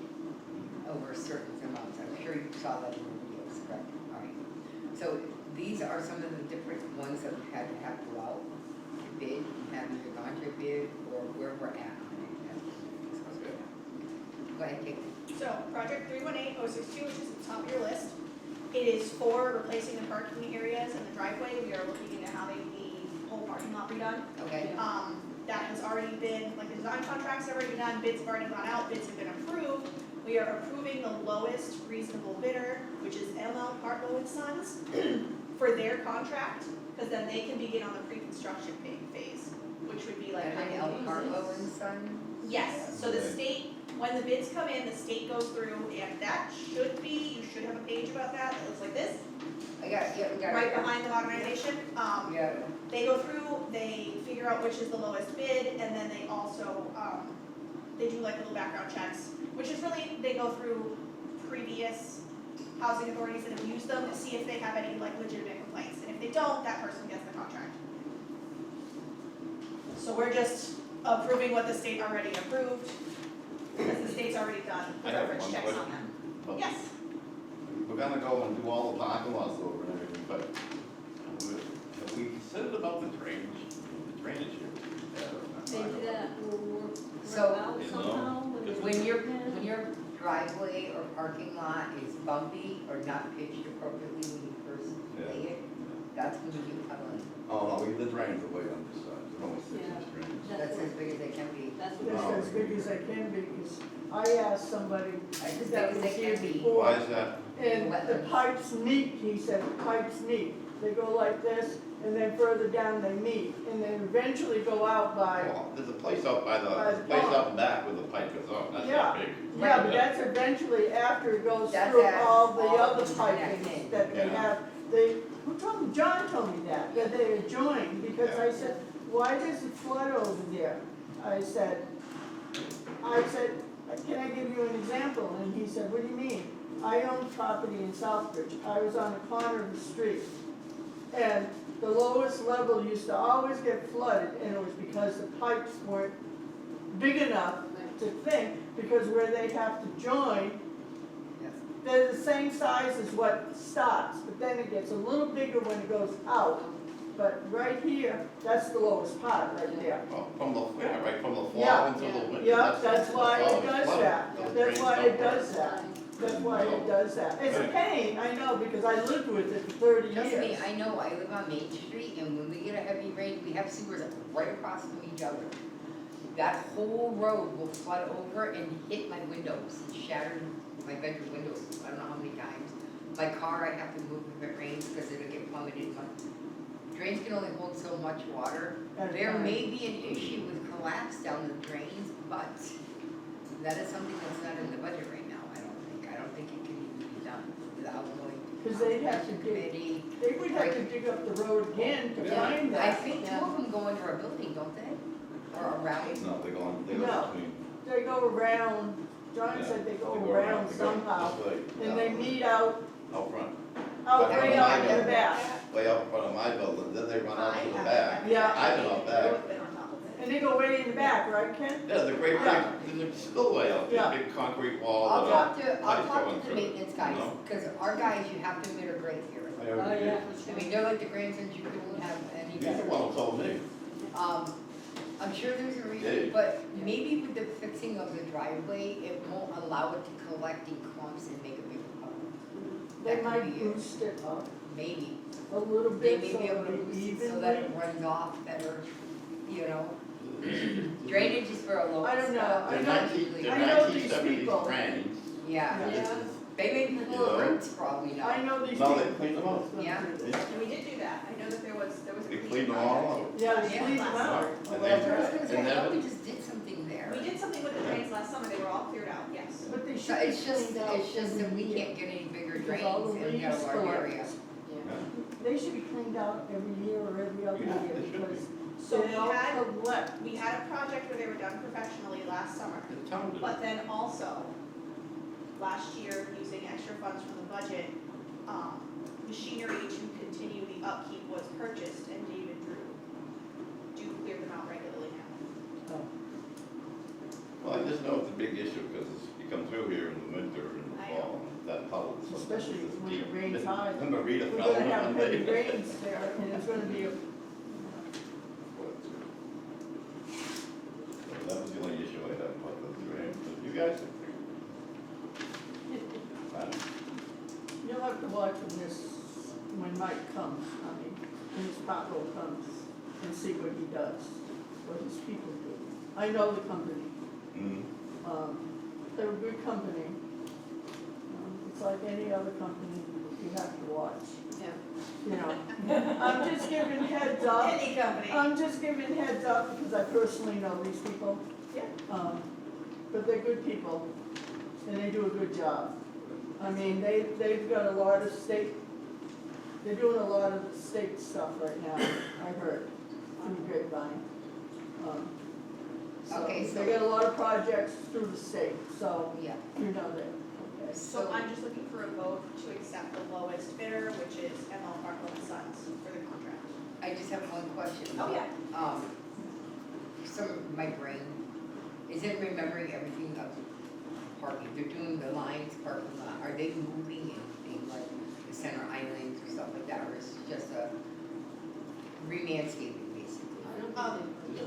over a certain amount. I'm sure you saw that in the videos, correct? All right. So these are some of the different ones that we've had to have go out to bid, and have either gone to bid or where we're at. Go ahead, Kate. So, project 318062, which is at the top of your list, it is for replacing the parking areas and the driveway. We are looking into having the whole parking lot redone. Okay, That has already been, like the design contracts have already been done, bids have already gone out, bids have been approved. We are approving the lowest reasonable bidder, which is ML Partlow and Sons, for their contract, because then they can begin on the pre-construction phase, which would be like. and then El Carlo and Son? Yes, so the state, when the bids come in, the state goes through, and that should be, you should have a page about that looks like this, I got, yeah, we got it. right behind the modernization. Yeah, They go through, they figure out which is the lowest bid, and then they also, they do like little background checks, which is really, they go through previous housing authorities that have used them to see if they have any like legitimate complaints, and if they don't, that person gets the contract. So we're just approving what the state already approved, because the state's already done I have reference one checks on question. them. Yes, We're gonna go and do all the parking lots over and everything, but have we considered about the drainage here? Maybe that will work So, out you know, somehow. because when your driveway or parking lot is bumpy or not pitched appropriately when you first lay it, that's when you do puddling. Oh, no, the drains are way on this side, they're only 6-inch drains. That's as big as they can be. That's That's what. as big as I can be, because I asked somebody As big that as was they here can be. before, Why is that? and the Wetlands. pipes meet, he said, the pipes meet. They go like this, and then further down they meet, and then eventually go out by, Well, there's a place out by By the the place pond. out in back where the pipe goes up, that's Yeah. that big. yeah, but that's eventually after it goes That's through as all the all other the piping connecting. that they Yeah. have. They, who told me, John told me that they adjoined, because I said, why does it flood over there? I said, can I give you an example? And he said, what do you mean? I own property in Southbridge. I was on the corner of the street. And the lowest level used to always get flooded, and it was because the pipes weren't big enough to think, because where they have to join, Yes. they're the same size as what starts, but then it gets a little bigger when it goes out. But right here, that's the lowest part, right there. Well, from the, yeah, right from the Yeah. fall into the winter. Yeah, that's why it always does flooded. that, Those that's drains why don't it work. does that, that's why it does that. It's a pain, I know, because I lived with it for 30 years. Trust me, I know, I live on Main Street, and when we get a heavy rain, we have sewers right across from each other. That whole road will flood over and hit my windows, and shatter my bedroom windows, I don't know how many times. My car, I have to move if it rains, because it'll get plummeted. Drains can only hold so much water. At a There time. may be an issue with collapse down the drains, but that is something that's not in the budget right now, I don't think it can even be done without going to. 'Cause they'd have to dig- Committee. They would have to dig up the road again to Yeah. find I that. think two of them go into our building, don't they? Or around? No, they No. go between. They go around, John Yeah, said they go they go around around, they go somehow, This way, and they meet out, out front, way out in the back. way out in front of my building, then they run out to the back. Yeah. I've been out back. And they go way in the back, right, Ken? There's a great Yeah. big, there's a spillway out there, Yeah. big concrete wall. I'll with a talk to pipe going the through it, maintenance guys, you know? cause our guys, you have to admit, are great here. I already did. I mean, they're like the grandsons, you couldn't have any He's the better. one who told me. I'm sure there's a reason, Yeah. but maybe with the fixing of the driveway, it won't allow it to collect in clumps and make a big puddle. They That could might be it. boost it up Maybe, a little they bit may so be able to it'll boost be it so that it evenly. runs off better, you know? Drainage is for a low. I don't know. They're I know- nineteen, I they're know nineteen these seventies people. drains. Yeah, This is- they may be full of Yeah. roots, probably not. I know these No, people. they cleaned them up. Yeah. And we did do that, I know that there was a They cleaning cleaned them all project. up. Yeah, they Yeah. clean them out. And That's what I was then- gonna say, and I thought we then- just did something there. We did something with the drains last summer, they were all cleared out, yes. But they So should be it's just, cleaned out it's just that every we year. can't get any bigger Because drains all the in leaves our collect. area. They should be cleaned out every year or every other Yeah, year they should because So they all collect. we had a project where they were done professionally last summer. The town did. But then also, last year, using extra funds from the budget, machinery to continue the upkeep was purchased, and David Drew do clear them out regularly now. Well, I just know it's a big issue because you come through here in the winter and the I fall, and that puddle is so Especially this when deep. it rains hard. Marita We're fell gonna in have one heavy day. rains there and it's gonna be a, That was the only issue I had about those drains, but you guys are you'll have to watch when when Mike comes, I mean, when his Paco comes and see what he does, what his people do. I know the company. They're a good company. It's like any other company, you have to watch, you know. I'm just giving heads up. Any company. I'm just giving heads up because I personally know these people. Yeah. But they're good people and they do a good job. I mean, they've got a lot of state, they're doing a lot of state stuff right now, I heard, through the grapevine. Okay, So so- they got a lot of projects through the state, so Yeah, you know that, okay. So I'm just looking for a vote to accept the lowest bidder, which is ML Markle and Sons for the contract. I just have one question. Oh, yeah. Some of my brain isn't remembering everything of parking, they're doing the lines parking lot, are they moving anything like the center islands or stuff like that, or is it just a re-landscaping basically?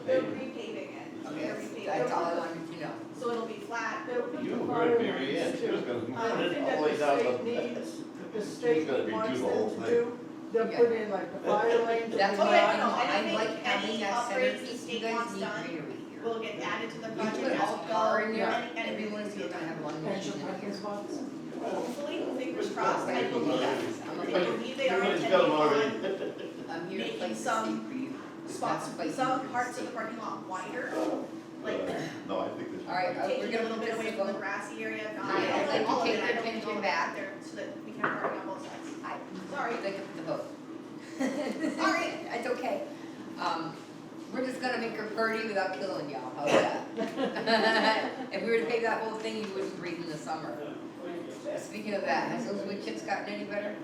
They're repaving it. Okay, They're that's repaving all I it. wanted to know. So it'll be flat. They'll put You the heard fire Mary Ann, lines she was too. gonna move Anything it all that the way the down state the. needs, the gonna state redo wants the whole them to thing. do, they'll Yeah. put in like the fire lanes. That's Oh, what yeah, I no, know, I anything- like having any that upgrades the centerpiece, you state guys wants need done greenery here. Will get added to the You project put as all we car go. in there, and everyone's everything's gonna have one Extra machine in parking here. spots. Hopefully, fingers crossed, I believe, I'm I like, believe they are Everybody's intending got them on already. I'm here to making play the some state for you. spots, That's some fighting for parts of state. the parking lot wider, like No, I think this. All right, we're taking a gonna little put bit this away to from the vote. grassy area, not I'd like to all of take it, I your don't attention know back. there, so that we can have parking on both sides. Sorry. I'd like to put the vote. Sorry. It's okay. We're just gonna make her purdy without killing y'all, how's that? If we were to pay that whole thing, you wouldn't breathe in the summer. Speaking of that, has those wood chips gotten any better?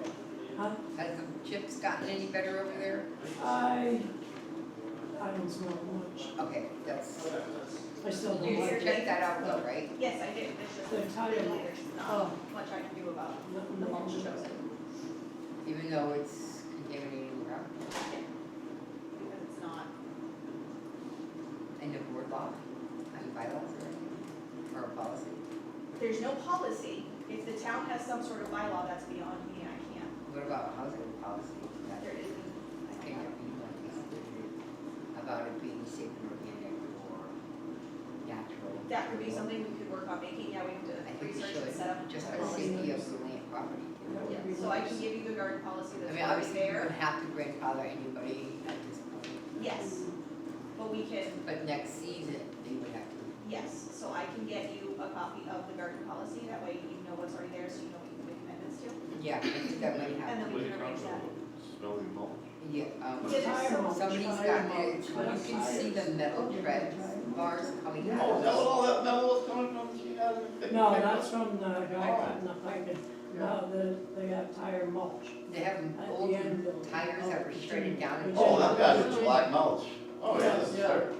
Huh? Has the chips gotten any better over there? I don't smell much. Okay, that's, I still don't you like it. checked that out though, right? Yes, I did, it's just, The tire there's lights. not much I can do about it. though it's contaminating ground, Because it's not, and the board law, any bylaws or anything, or a policy. there's no policy. If the town has some sort of bylaw, that's beyond me, I can't. What about housing policy? That There isn't. I think that'd be one piece of it, about it being safe and organic or natural. That could be something we could work on making, yeah, we have to I think we research should, and set up. just a for the policy. safety of the land property. That would be So I nice. can give you the garden policy I that's mean, already obviously, we there. don't have to grandfather anybody at this point, Yes, but we can, but next season, they would have to. yes, so I can get you a copy of the garden policy, that way you know what's already there, so you know what you can make amendments to. Yeah, I think that might And happen. then we can arrange that. Smelly mulch. Yeah, Yeah, there's Tire some- mulch, somebody's tire got it, mulch, you can see the metal treads bars coming Yeah. Oh, out. is that what all that metal was coming from? She had it. No, that's from the guy cutting the pipe. No, they have tire mulch. They have At the old end of- tires that were shredded down and. Oh, that guy's black mulch. Oh, yeah, that's Yeah. fair.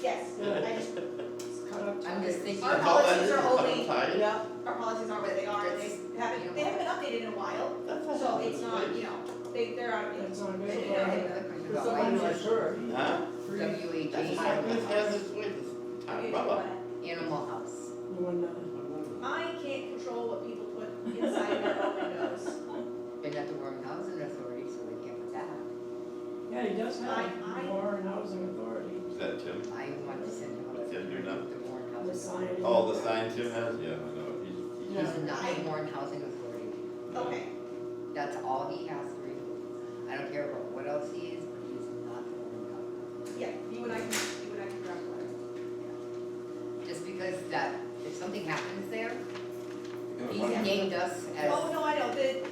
Yes, I just, Cut up I'm just tires. thinking. Our That's all that policies is, are cut up only- tires? Yeah, our policies are what they are, and they haven't been updated in a while, so it's not, you know, they're out of date. that's not good. They- Yeah. they're- For somebody like her. Huh? That's WHA, why this has this way, this tire rubber. Animal House. When, I can't control what people put inside their own windows. They're not the Warren Housing Authority, so they can't put that on. yeah, he does have I- Warren Housing Authority. Is that Tim? I want to send him a What's letter. Tim do now? The Warren The Housing. sign. Oh, the sign Tim has? Yeah, I know. He's Yeah. He's not the Warren Housing Authority. Okay, That's all he has to remove. I don't care about what else he is, but he is not the Warren Housing Authority. yeah, you and I can draft a letter. Just because that, if something happens there, he's Yeah. named us as, Oh, no, I know, yeah.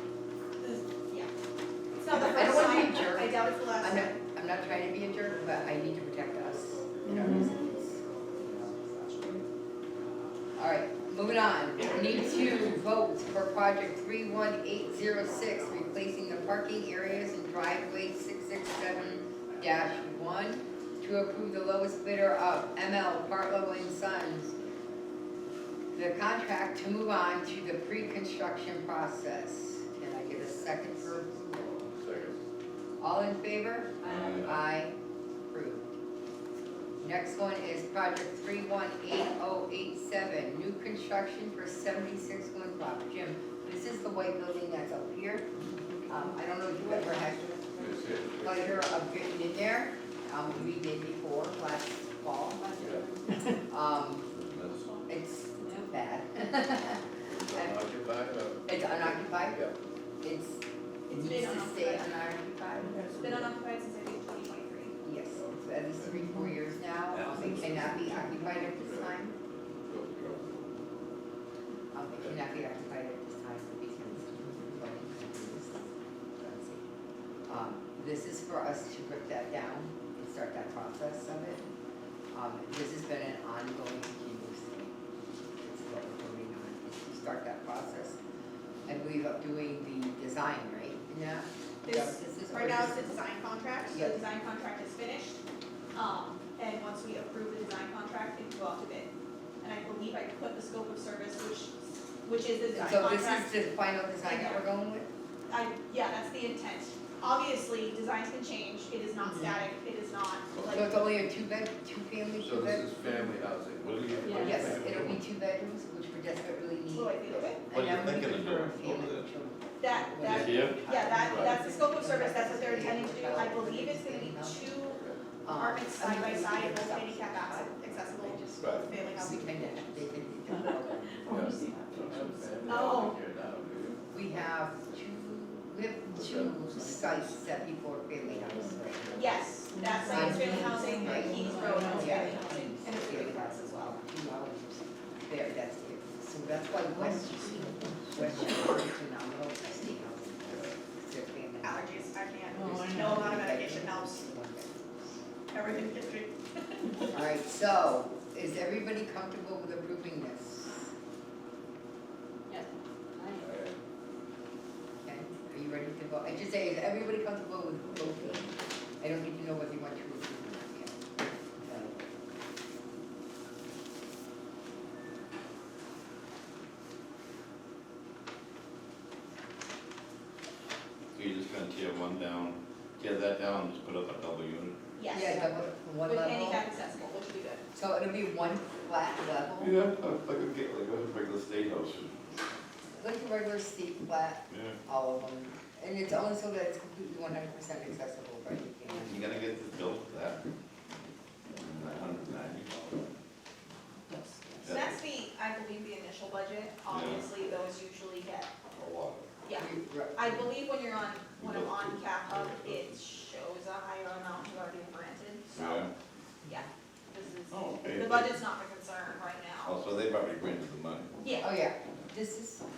It's not the I first don't wanna be a time, jerk. I doubt it's the last I'm not, time. I'm not trying to be a jerk, but I need to protect us and our Mhm. residents. All right, moving on. We need to vote for project 31806, replacing the parking areas in driveway 667-1 to approve the lowest bidder of ML Partlow and Sons, the contract to move on to the pre-construction process. Can I get a second for approval? Second. All in favor? Aye, approved. Next one is project 318087, new construction for 76 Winthrop. Jim, this is the white building that's up here. I don't know if you ever had Yes, the pleasure of getting in there. We did before, last fall. It's bad. Unoccupied, It's unoccupied. Yep. It It's needs been to stay unoccupied. unoccupied. It's been unoccupied since I think 2023. Yes, it's at least 3-4 years now. It cannot be occupied at this time. It cannot be occupied at this time because this is for us to rip that down and start that process of it. This has been an ongoing continuous thing. It's what we're voting on, is to start that process. I believe of doing the design, right? Yeah. Right now, it's the design contract, so Yep. the design contract is finished. And once we approve the design contract, it will go out to bid. And I believe I put the scope of service, which is the design So this contract. is the final design that we're going with? Yeah, that's the intent. Obviously, designs can change, it is not static, it is not So like, it's only a two-family, So this two-bed? is family housing. What do you? Yeah. Yes, it'll be 2 bedrooms, which we desperately need. what do I think of it? What are you And I'm thinking of looking for a doing family over there? children. That, Here? that's the scope of service, that's what they're intending to do. I believe it's gonna be 2 apartments side by side, both handicap accessible, Right. family We housing. can, they can, Oh. we have two sites that people are family house right now. Yes, that site is family housing, and Keys Road is family housing, and it's family house as well. 2 hours. There, that's it. So that's why West Shore is phenomenal testing housing. They're family. Allergies, I can't, Oh, I no amount of medication helps, everything gets treated. All right, so is everybody comfortable with approving this? Yes. Okay, are you ready to vote? I just say, is everybody comfortable with voting? I don't need to know whether you want to approve or not yet. Okay. So tear one down, tear that down, and just put up a double unit. Yes. Yeah, double, one With level, handicap accessible, which would be good. so it'll be one flat level, Yeah, like a regular state house. like a regular steep flat, Yeah. all of them. And it's only so that it's completely 100% accessible, right? You can't- You gotta get this built for that. $190. So that's the, I believe, the initial budget. Obviously, those usually get, A lot. yeah. Right. I believe when I'm on Cap Hub, it shows a higher amount you've already been granted, so, Yeah. yeah. This is, Oh, okay. the budget's not the concern right now. Oh, so they've already granted the money. Yeah. Oh, yeah, this is fun.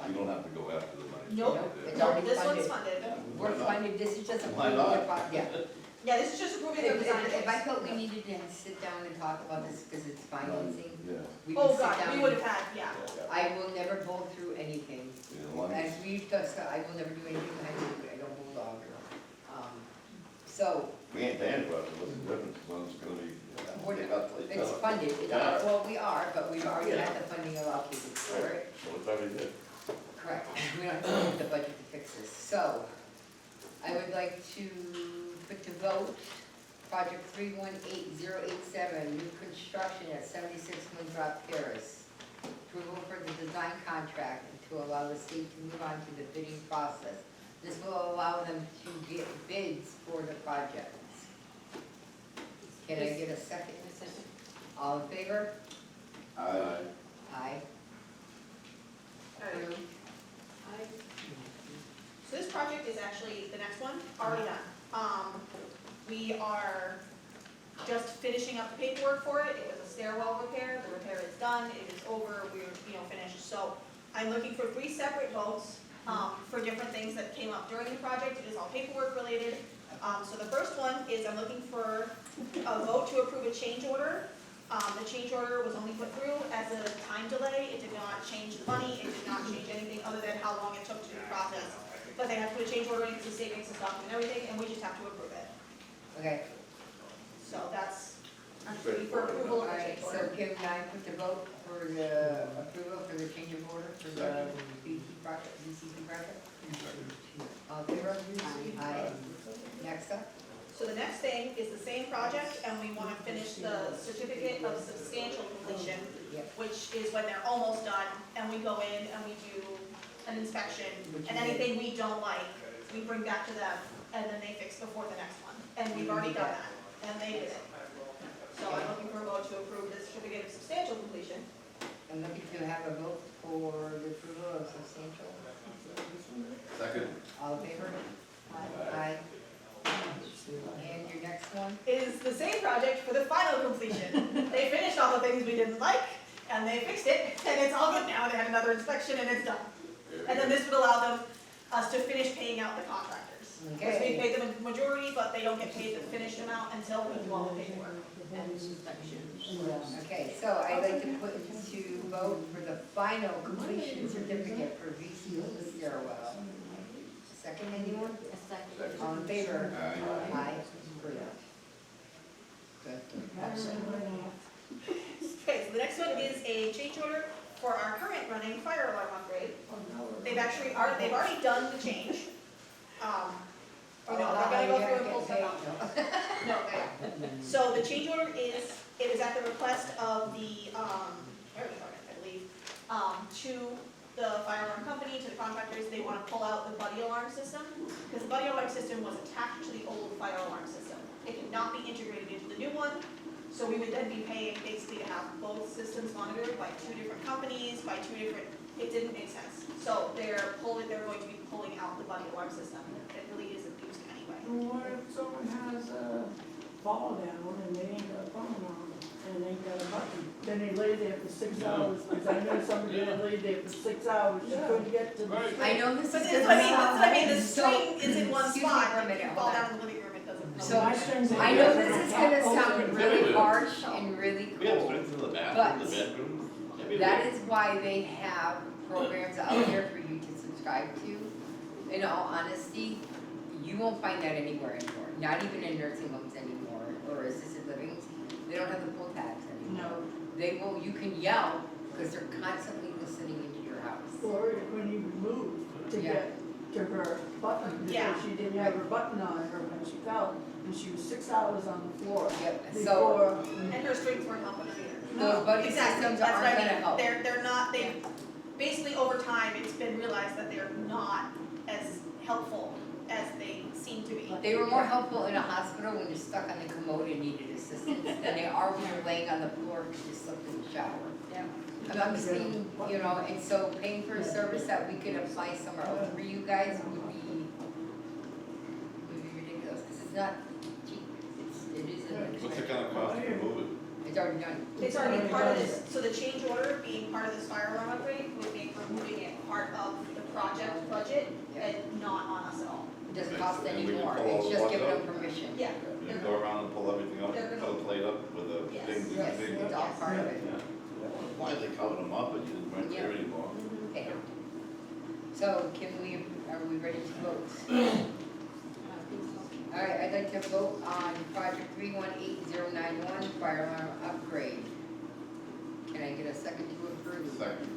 You don't have to go after the money. Nope. It's already This one's funded. funded. We're funded, this is just a. Why not? Yeah. Yeah, this is just approving the design. If I felt we needed to sit down and talk about this because it's financing, Yeah. we can Oh, sit God, down. we would have had, yeah. I will never go through anything. One, As we've discussed, I will never do anything I don't hold on to. So, we ain't paying for it, what's the difference, as long as it's gonna be, they got the place it's done. funded, Yeah. well, we are, but we've already Yeah. had the funding allocated for it. So it's already there. Correct, we don't have to look at the budget to fix this, so, I would like to put to vote project 318087, new construction at 76 Winthrop Terrace. Approval for the design contract and to allow the state to move on to the bidding process. This will allow them to get bids for the projects. Can I get a second? All in favor? Aye. Aye. Alright. So this project is actually, the next one, already done. We are just finishing up the paperwork for it. It was a stairwell repair, the repair is done, it is over, we're, finished. So I'm looking for 3 separate votes, for different things that came up during the project. It is all paperwork related. So the first one is I'm looking for a vote to approve a change order. The change order was only put through as a time delay. It did not change the money, it did not change anything other than how long it took to process. But they have to put a change order in because the state makes us document everything, and we just have to approve it. Okay, So that's, I'm looking for approval of the alright, change so order. Kim and I put the vote for the approval for the change of order for the BCP project? All in favor? Aye. Next up? So the next thing is the same project, and we want to finish the certificate of substantial completion, Yep. which is when they're almost done, and we go in and we do an inspection, and anything we don't like, we bring back to them, and then they fix before the next one. And we've already done that, and they did it. So I'm looking for a vote to approve the certificate of substantial completion. I'm looking to have a vote for the approval of substantial. Second. All in favor? Aye. And your next one? It is the same project for the final completion. They finished all the things we didn't like, and they fixed it, and it's all good now. They had another inspection, and it's done. And then this would allow us to finish paying out the contractors. Because we Okay. paid them a majority, but they don't get paid the finished amount until we do all the paperwork and inspections. Okay, so I'd like to put to vote for the final completion certificate for VC stairwell. Second, anyone? A second. All in favor? Aye. Aye. Approved. Good. Okay, so the next one is a change order for our current running fire alarm upgrade. They've already done the change. They're gonna go through and pull stuff out. No, they haven't. So the change order is, it is at the request of the, fire department, I believe, to the fire alarm company, to the contractors. They wanna pull out the buddy alarm system, because the buddy alarm system was attached to the old fire alarm system. It cannot be integrated into the new one, so we would then be paying basically to have both systems monitored by 2 different companies, by 2 different, it didn't make sense. So they're going to be pulling out the buddy alarm system. It really isn't used anyway. What if someone has a fall down and they ain't got a phone on them and they ain't got a button? Then he lay there for 6 hours, because I know somebody that laid there for 6 hours, she couldn't get to the Right. I know this But is. that's what I mean, the So- string is in one excuse me spot, for a if minute, you hold fall on. down in the living room, it doesn't. So, My strings I know are this is gonna sound really Yeah. harsh and really We have cold. strength in the bathroom, But the bedroom, everywhere. That is why they have programs out there for you to subscribe to. In all honesty, you won't find that anywhere anymore, not even in nursing homes anymore, or assisted livings. They don't have the pull tabs anymore. They will, you can yell, because they're constantly listening into your house. Gloria couldn't even move to Yeah. get, to to her button, Yeah. because she didn't have her button on her when she fell, and she was 6 hours on the floor Yep, so before. And her strings weren't helping her either. those buddy Exactly, systems that's aren't what I gonna mean. help. They're not, basically over time, it's been realized that they're not as helpful as they seem to be. They were more helpful in a hospital when you're stuck on the commode and needed assistance than they are when you're laying on the floor because you slept in the shower. Yeah. I'm just being, you know, and so paying for a service that we could apply somewhere else for you guys would be ridiculous, because it's not cheap, it isn't. What's it gonna cost to remove it? It's already done. It's already part of this, so the change order being part of this fire alarm upgrade would make removing it part of the project budget and not on us at all. It doesn't cost And we any can more, pull all it's the just plugs giving out? them permission. Yeah, You go around and pull everything out, They're gonna- cut a plate up with a Yes. thing, Yes, big. it's all part of it. Yeah. Why they covered them up, but you weren't there anymore? Okay. So can we, are we ready to vote? All right, I'd like to vote on project 318091, fire alarm upgrade. Can I get a second to approve? Second.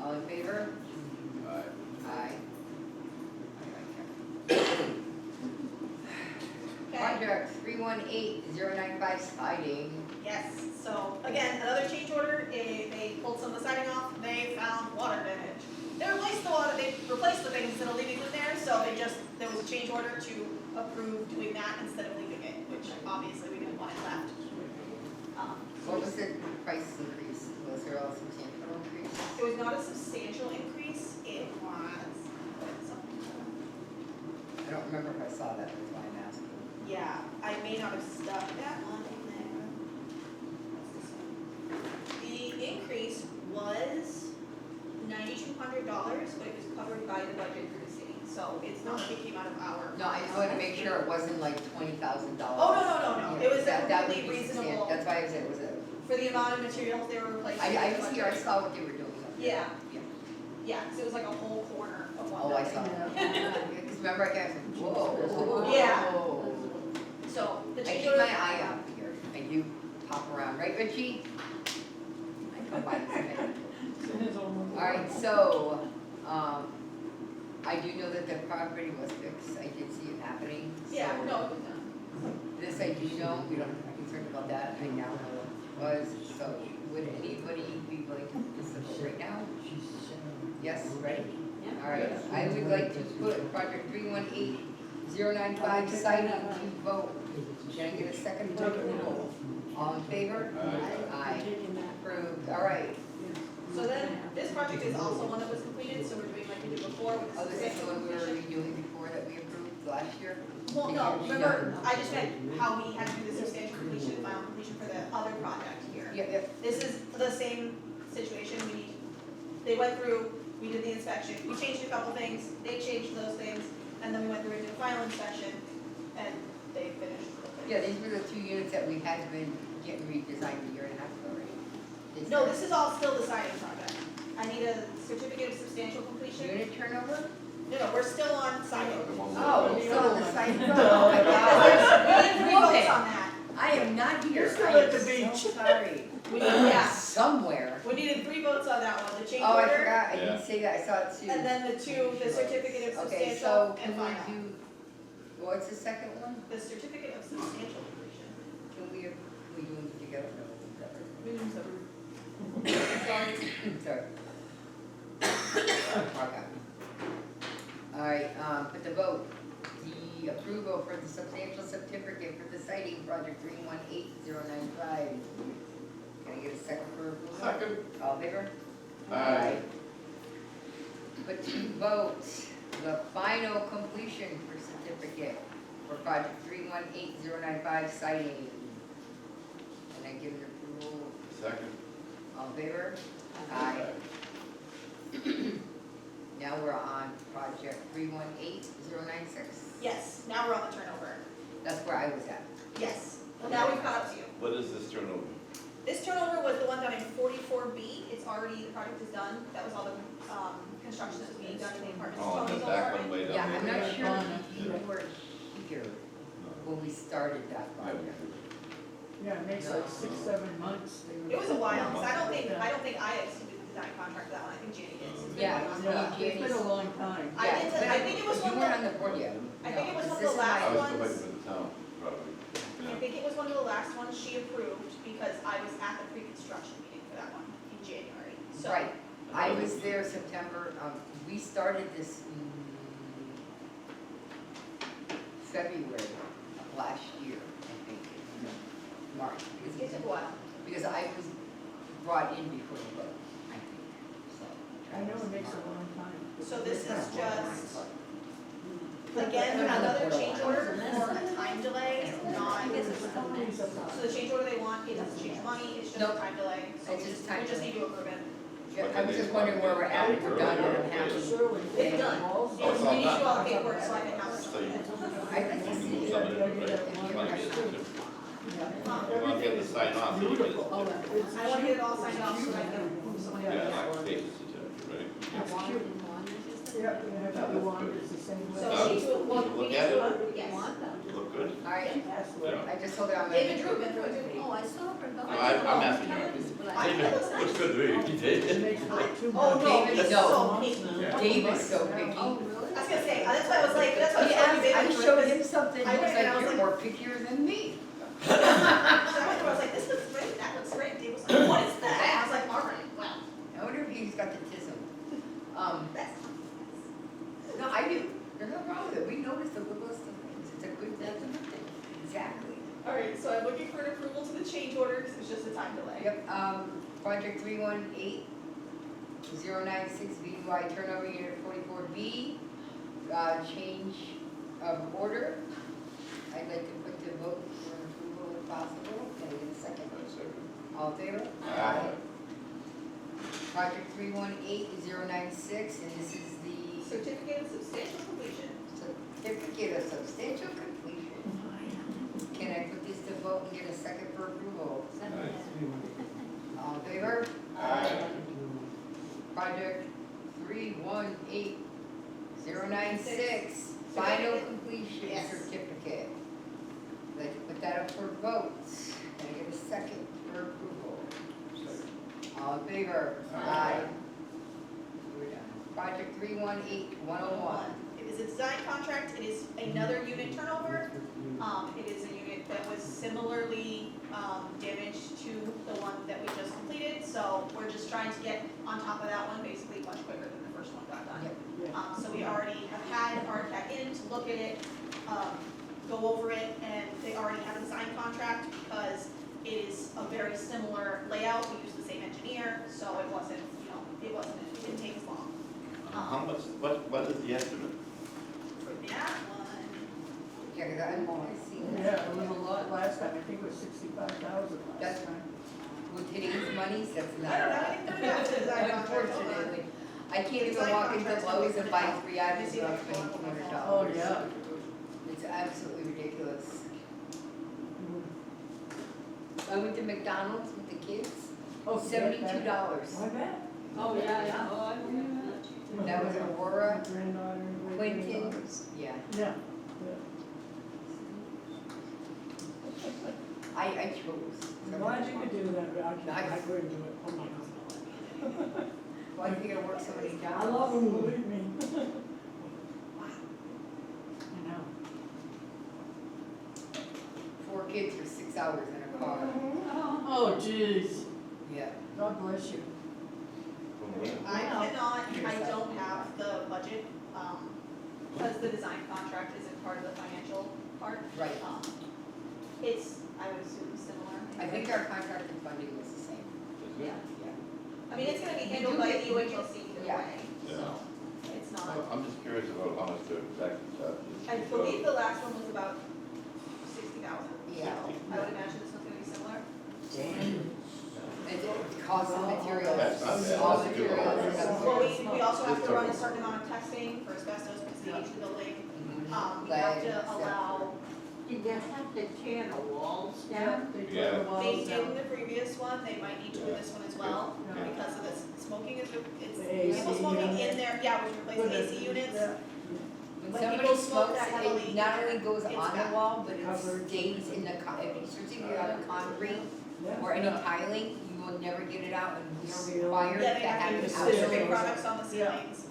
All in favor? Alright, Aye. okay, Project 318095 siding. yes, so again, another change order, they pulled some of the siding off, they found water damage. They replaced the things instead of leaving them there, so there was a change order to approve doing that instead of leaving it, which obviously we didn't want it left. What was the price increase? Was there a substantial increase? It was not a substantial increase, it was, I don't remember if I saw that, that's why I'm asking. yeah, I may not have stuck that one in there. The increase was $9,200, but it was covered by the budget for the city, so it's not like it came out of our. No, I just wanted to make sure it wasn't like $20,000. Oh, no, it was That would completely be substantial. reasonable That's why I said it was a, for the amount of materials they were replacing. I with the see, I budget. saw what they were doing. up there. Yeah. Yeah. Yeah, 'cause it was like a whole corner of one Oh, I building. saw. Because remember I kept saying, whoa. Yeah. So, the I change keep order. my eye out here. I do pop around, right, Richie? I come by this minute. All right, so, I do know that the property was fixed. I did see it happening. Yeah, so no, it was done. This I do know, we don't have to be concerned about that. I now know what it was. So would anybody be willing to put this in vote right now? Yes, ready? Yeah. All right, I would like to put project 318095 siding to vote. Can I get a second to approval? All in favor? Aye. Taking that. Approved, all right. So then, this project is also one that was completed, so we're doing like we did before with Oh, the this is the substantial one we were completion. redoing before that we approved last year? Well, no, remember, I just meant how we had to do the substantial completion, final completion for the other project here. Yep, yep. This is the same situation, they went through, we did the inspection, we changed a couple things, they changed those things, and then we went through and did a final inspection, and they finished. Yeah, these were the two units that we had been getting redesigned a year and a half ago, right? No, this is all still the siding project. I need a certificate of substantial completion. Unit turnover? No, we're still on siding. Oh, the so other the one. site. We need 3 votes Okay. on that. I am not here. You're still I at the am beach. so sorry. Yeah, Somewhere. we needed 3 votes on that one, the change Oh, I order, forgot, I didn't say that, I saw it too. and then the certificate of Okay, substantial so and can we final. do, what's the second one? The certificate of substantial completion. Can we do them together? No, separate. Sorry. Okay. All right, put the vote, the approval for the substantial certificate for the siding project 318095. Can I get a second for approval? Second. All in favor? Aye. Put to vote the final completion for certificate for project 318095 siding. Can I give an approval? Second. All in favor? Aye. Now we're on project 318096. Yes, now we're on the turnover. That's where I was at. Yes, well, now we've caught up to you. What is this turnover? This turnover was the one done in 44B, it's already, the project is done, that was all the, construction that was being done in the apartments. Oh, on the Tony's old back apartment. one way Yeah, down I'm there. not sure if you were here when we started that project. Yeah, it makes like 6, 7 months. It was a while, because I don't think I executed the design contract for that one, I think Jenny did. been Yeah, going on. it was Yeah, it's been a long time. I Yeah, did- but I think it was you one of weren't the- on the board yet. I think it was No, one of this the is last I was ones. still waiting for the town, probably. I think it was one of the last ones she approved because I was at the pre-construction meeting for that one in January, so. Right, I was there September, we started this in February of last year, I think, March, It took a while. because I was brought in before the vote, I think, so. I know it makes a long time. So this is just, But again, they're on the another border change line. order for a time delay, not, Because it's always about- so the change order they want, it doesn't change money, it's just a Nope. time delay, so It's we just just, time we just delay. need to approve it. Yeah, I was just wondering where we're at, if we're done or what happened. Surely. It's done. Walls- It's, we need to do all the paperwork so I can have it. So you, I'd like to you see move it. some of it, right? You want to get it, you want to get the sign off, so you get it. I want to get it all signed off so I can move someone Yeah, else. like state certificate, right? It's cute. Yeah, you have the wand, it's the same way. So we need to, well, we Look need at to, it. yes. Look good. All right, Yeah. I just told her I'm gonna. David Drew, been through it. Oh, I saw her. No, I'm asking you. It looks nice. good to me. It makes it look too Oh, much. no, David, it's no. so picky. Yeah. David's so picky. Oh, really? I was gonna say, that's why I was like, that's why I was He like, asked, I David Drew, showed this- him something, he I was went and I like, was you're like- more pickier than me. So I went through, I was like, this looks great, that looks great. Dave was like, what is that? I was like, all right, well, I wonder if he's got the tism. that's. No, I do, there's no problem with it, we noticed the littlest of things, it's a good, that's a good thing, exactly. All right, so I'm looking for an approval to the change order, because it's just a time delay. Yep, project 318-096 VUI turnover unit 44B, change of order. I'd like to put the vote for approval if possible, can I get a second? All in favor? Aye. Project 318-096, and this is the Certificate of substantial completion. certificate of substantial completion. Can I put this to vote and get a second for approval? All in favor? Aye. Project 318-096, final completion Yes. certificate. Let's put that up for vote. Can I get a second for approval? All in favor? Aye. We're done. Project 318-101. It is a design contract, it is another unit turnover. It is a unit that was similarly, damaged to the one that we just completed, so we're just trying to get on top of that one, basically much quicker than the first one got done. So we already have had RCAT in to look at it, go over it, and they already have a design contract because it is a very similar layout, we use the same engineer, so it wasn't, it didn't take as long. How much, what is the estimate? For that one, Yeah, because I've only seen Yeah, that. it was a lot last time, I think it was 65,000 last That's time. With today's monies, that's I not. don't know, I think they're down to design contract, hold on. Unfortunately, I can't even Design walk into contract's Lowe's and buy $200. 3 items Busy without like spending $400. $200. Oh, yeah. It's absolutely ridiculous. I went to McDonald's with the kids, Oh, $72. I bet. Oh, yeah. Oh, I remember that. That was Aurora, Granddaughter, Quentin, great-granddaughter. yeah. Yeah, I chose. I'm glad you could do that, but I couldn't do it, oh my God. Well, I think I worked so many jobs. I love them, believe me. I know. 4 kids for 6 hours in a car. Oh, jeez. Yeah. God bless you. I cannot, I don't have the budget, because the design contract isn't part of the financial part. Right. It's, I would assume similar. I think our contract and funding was the same. Yeah, Yeah. I mean, it's gonna be We handled do by get- the UHLC either Yeah. way, so it's not. I'm just curious about how much the exactly charges. I believe the last one was about 60,000. Yeah. I would imagine this one's gonna be similar. And the cost of materials, That's not bad. all That's good. materials. Well, we also have to run a certain amount of testing for asbestos, because the age of the building. We have to allow, Did they have to tear the walls down? They tore Yeah. the walls they did in down. the previous one, they might need to do this one as well, Yeah. because of this smoking is, it's, The AC people smoking in unit. there, yeah, we're replacing AC units. Yeah. When When somebody people smoke smokes, that heavily, it not only goes it's on the bad. wall, but it Covered. stays in the, if you especially if you have concrete Yeah. or any tiling, you will never get it out and we are Really? required Yeah, to they have have to it use out. specific products on the Yeah. ceilings,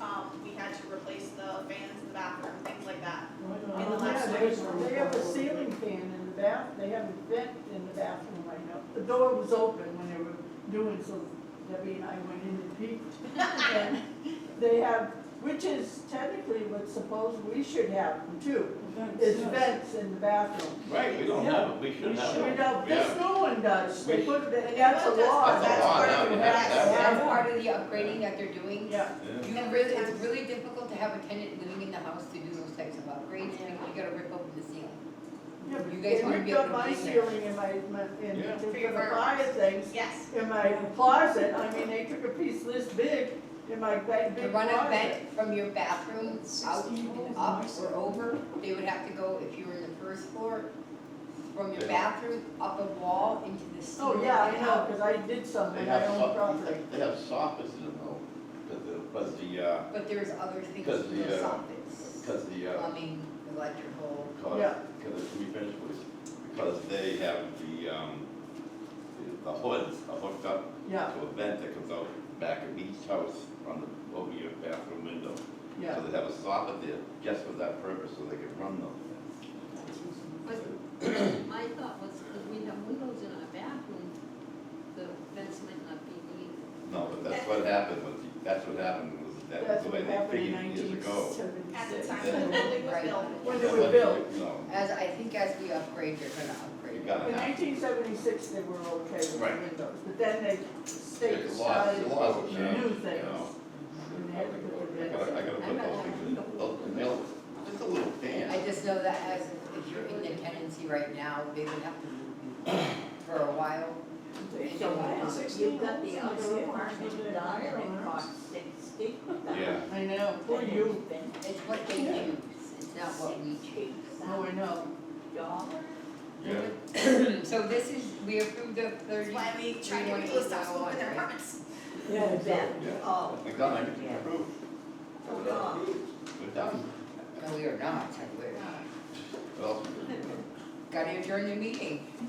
we had to replace the fans in the bathroom, things like that. Right In the on. last Yeah, one. they have a ceiling fan in the bath, they have a vent in the bathroom right now. The door was open when they were doing, so Debbie and I went in and peeked. And they have, which is technically what suppose we should have too, is vents in the bathroom. Right, we don't have it, we should have it. We don't, this Yeah. new one does, they We- put, The new that's a one does, law. but That's a law part now, of you it. have to have Yes. That's part of the upgrading that they're doing. Yeah, You can really, it's really difficult to have a tenant living in the house to do those types of upgrades, because you gotta rip open the ceiling. yeah, You but guys they wanna ripped be able up to my be in there. ceiling in Yeah. for your the fireworks. fire things. Yes. In my closet, I mean, they took a piece this big in my big To closet. run a vent from your bathroom out and up or over, they would have to go, if you were in the first floor, from your Yeah. bathroom, up a wall into the ceiling. Oh, yeah, I and know, out. cause I did some They when have, I owned property. they have soffits in them though, But there's other things Because in the, those uh, soffits, because the, plumbing, electrical. Yeah. because, let me finish please, because they have the hoods are hooked up Yeah, to a vent that comes out back of each house on the, over your bathroom window. yeah. So they have a soffit there just for that purpose, so they can run those. But my thought was, because we have windows in our bathroom, the vents might not be needed. No, but that's what happened, that's what happened, was that was That's the what way they happened in figured years nineteen ago. seventy-six. At the time when the building was Right. built. When they were built. You know, As, I think as we upgrade, you're gonna upgrade. you gotta In have. nineteen seventy-six, they were okay with the Right. windows, but then they, state The laws- started the laws have new changed, things. you know. And they had to put the I vents. gotta put those things in, and they'll, just a little fan. I just know that as, if you're in the tenancy right now, they would have to move you for a while. They don't want to. You've got the other apartment down there, it costs $60. Yeah. I know, poor you. It's what they choose, it's not what we choose. Oh, I know. Yeah. So this is, we approved the That's 30. why we try to get people to stop smoking in their apartments. Yeah, exactly. Yeah. Oh, Thank God I can approve. oh, God. We're done. No, we are not, we're What else we do? gotta adjourn the meeting. We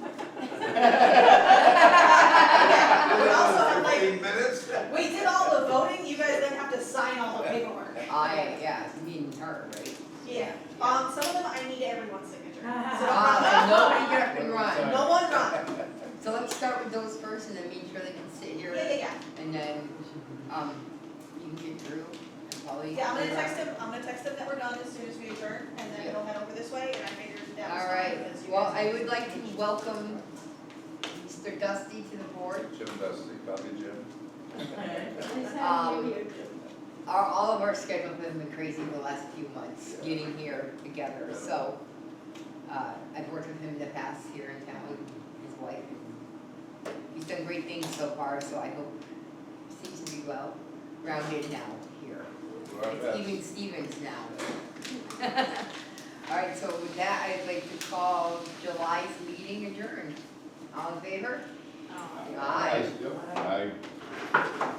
also have like, 15 minutes? we did all the voting, you guys then have to sign all the paperwork. Yeah, it's me and her, right? Yeah, some of them I need everyone's signature. So And nobody get up and run. no one run. So let's start with those first and then make sure they can sit here. Yeah. And then, you can get through and probably. Yeah, I'm gonna text him that we're done as soon as we adjourn, and then he'll head over this way, and I figured that was All fine right, because you well, guys- I would like to welcome Mr. Dusty to the board. Jim Dusty, copy Jim. Nice Um, having you here, Jim. All of our schedules have been crazy the last few months, getting here together, so, I've worked with him in the past here in town, his wife. He's done great things so far, so I hope he seems to be well rounded now here. Do our It's best. even Stevens now. All right, so with that, I'd like to call July's meeting adjourned. All in favor? Oh. Aye. I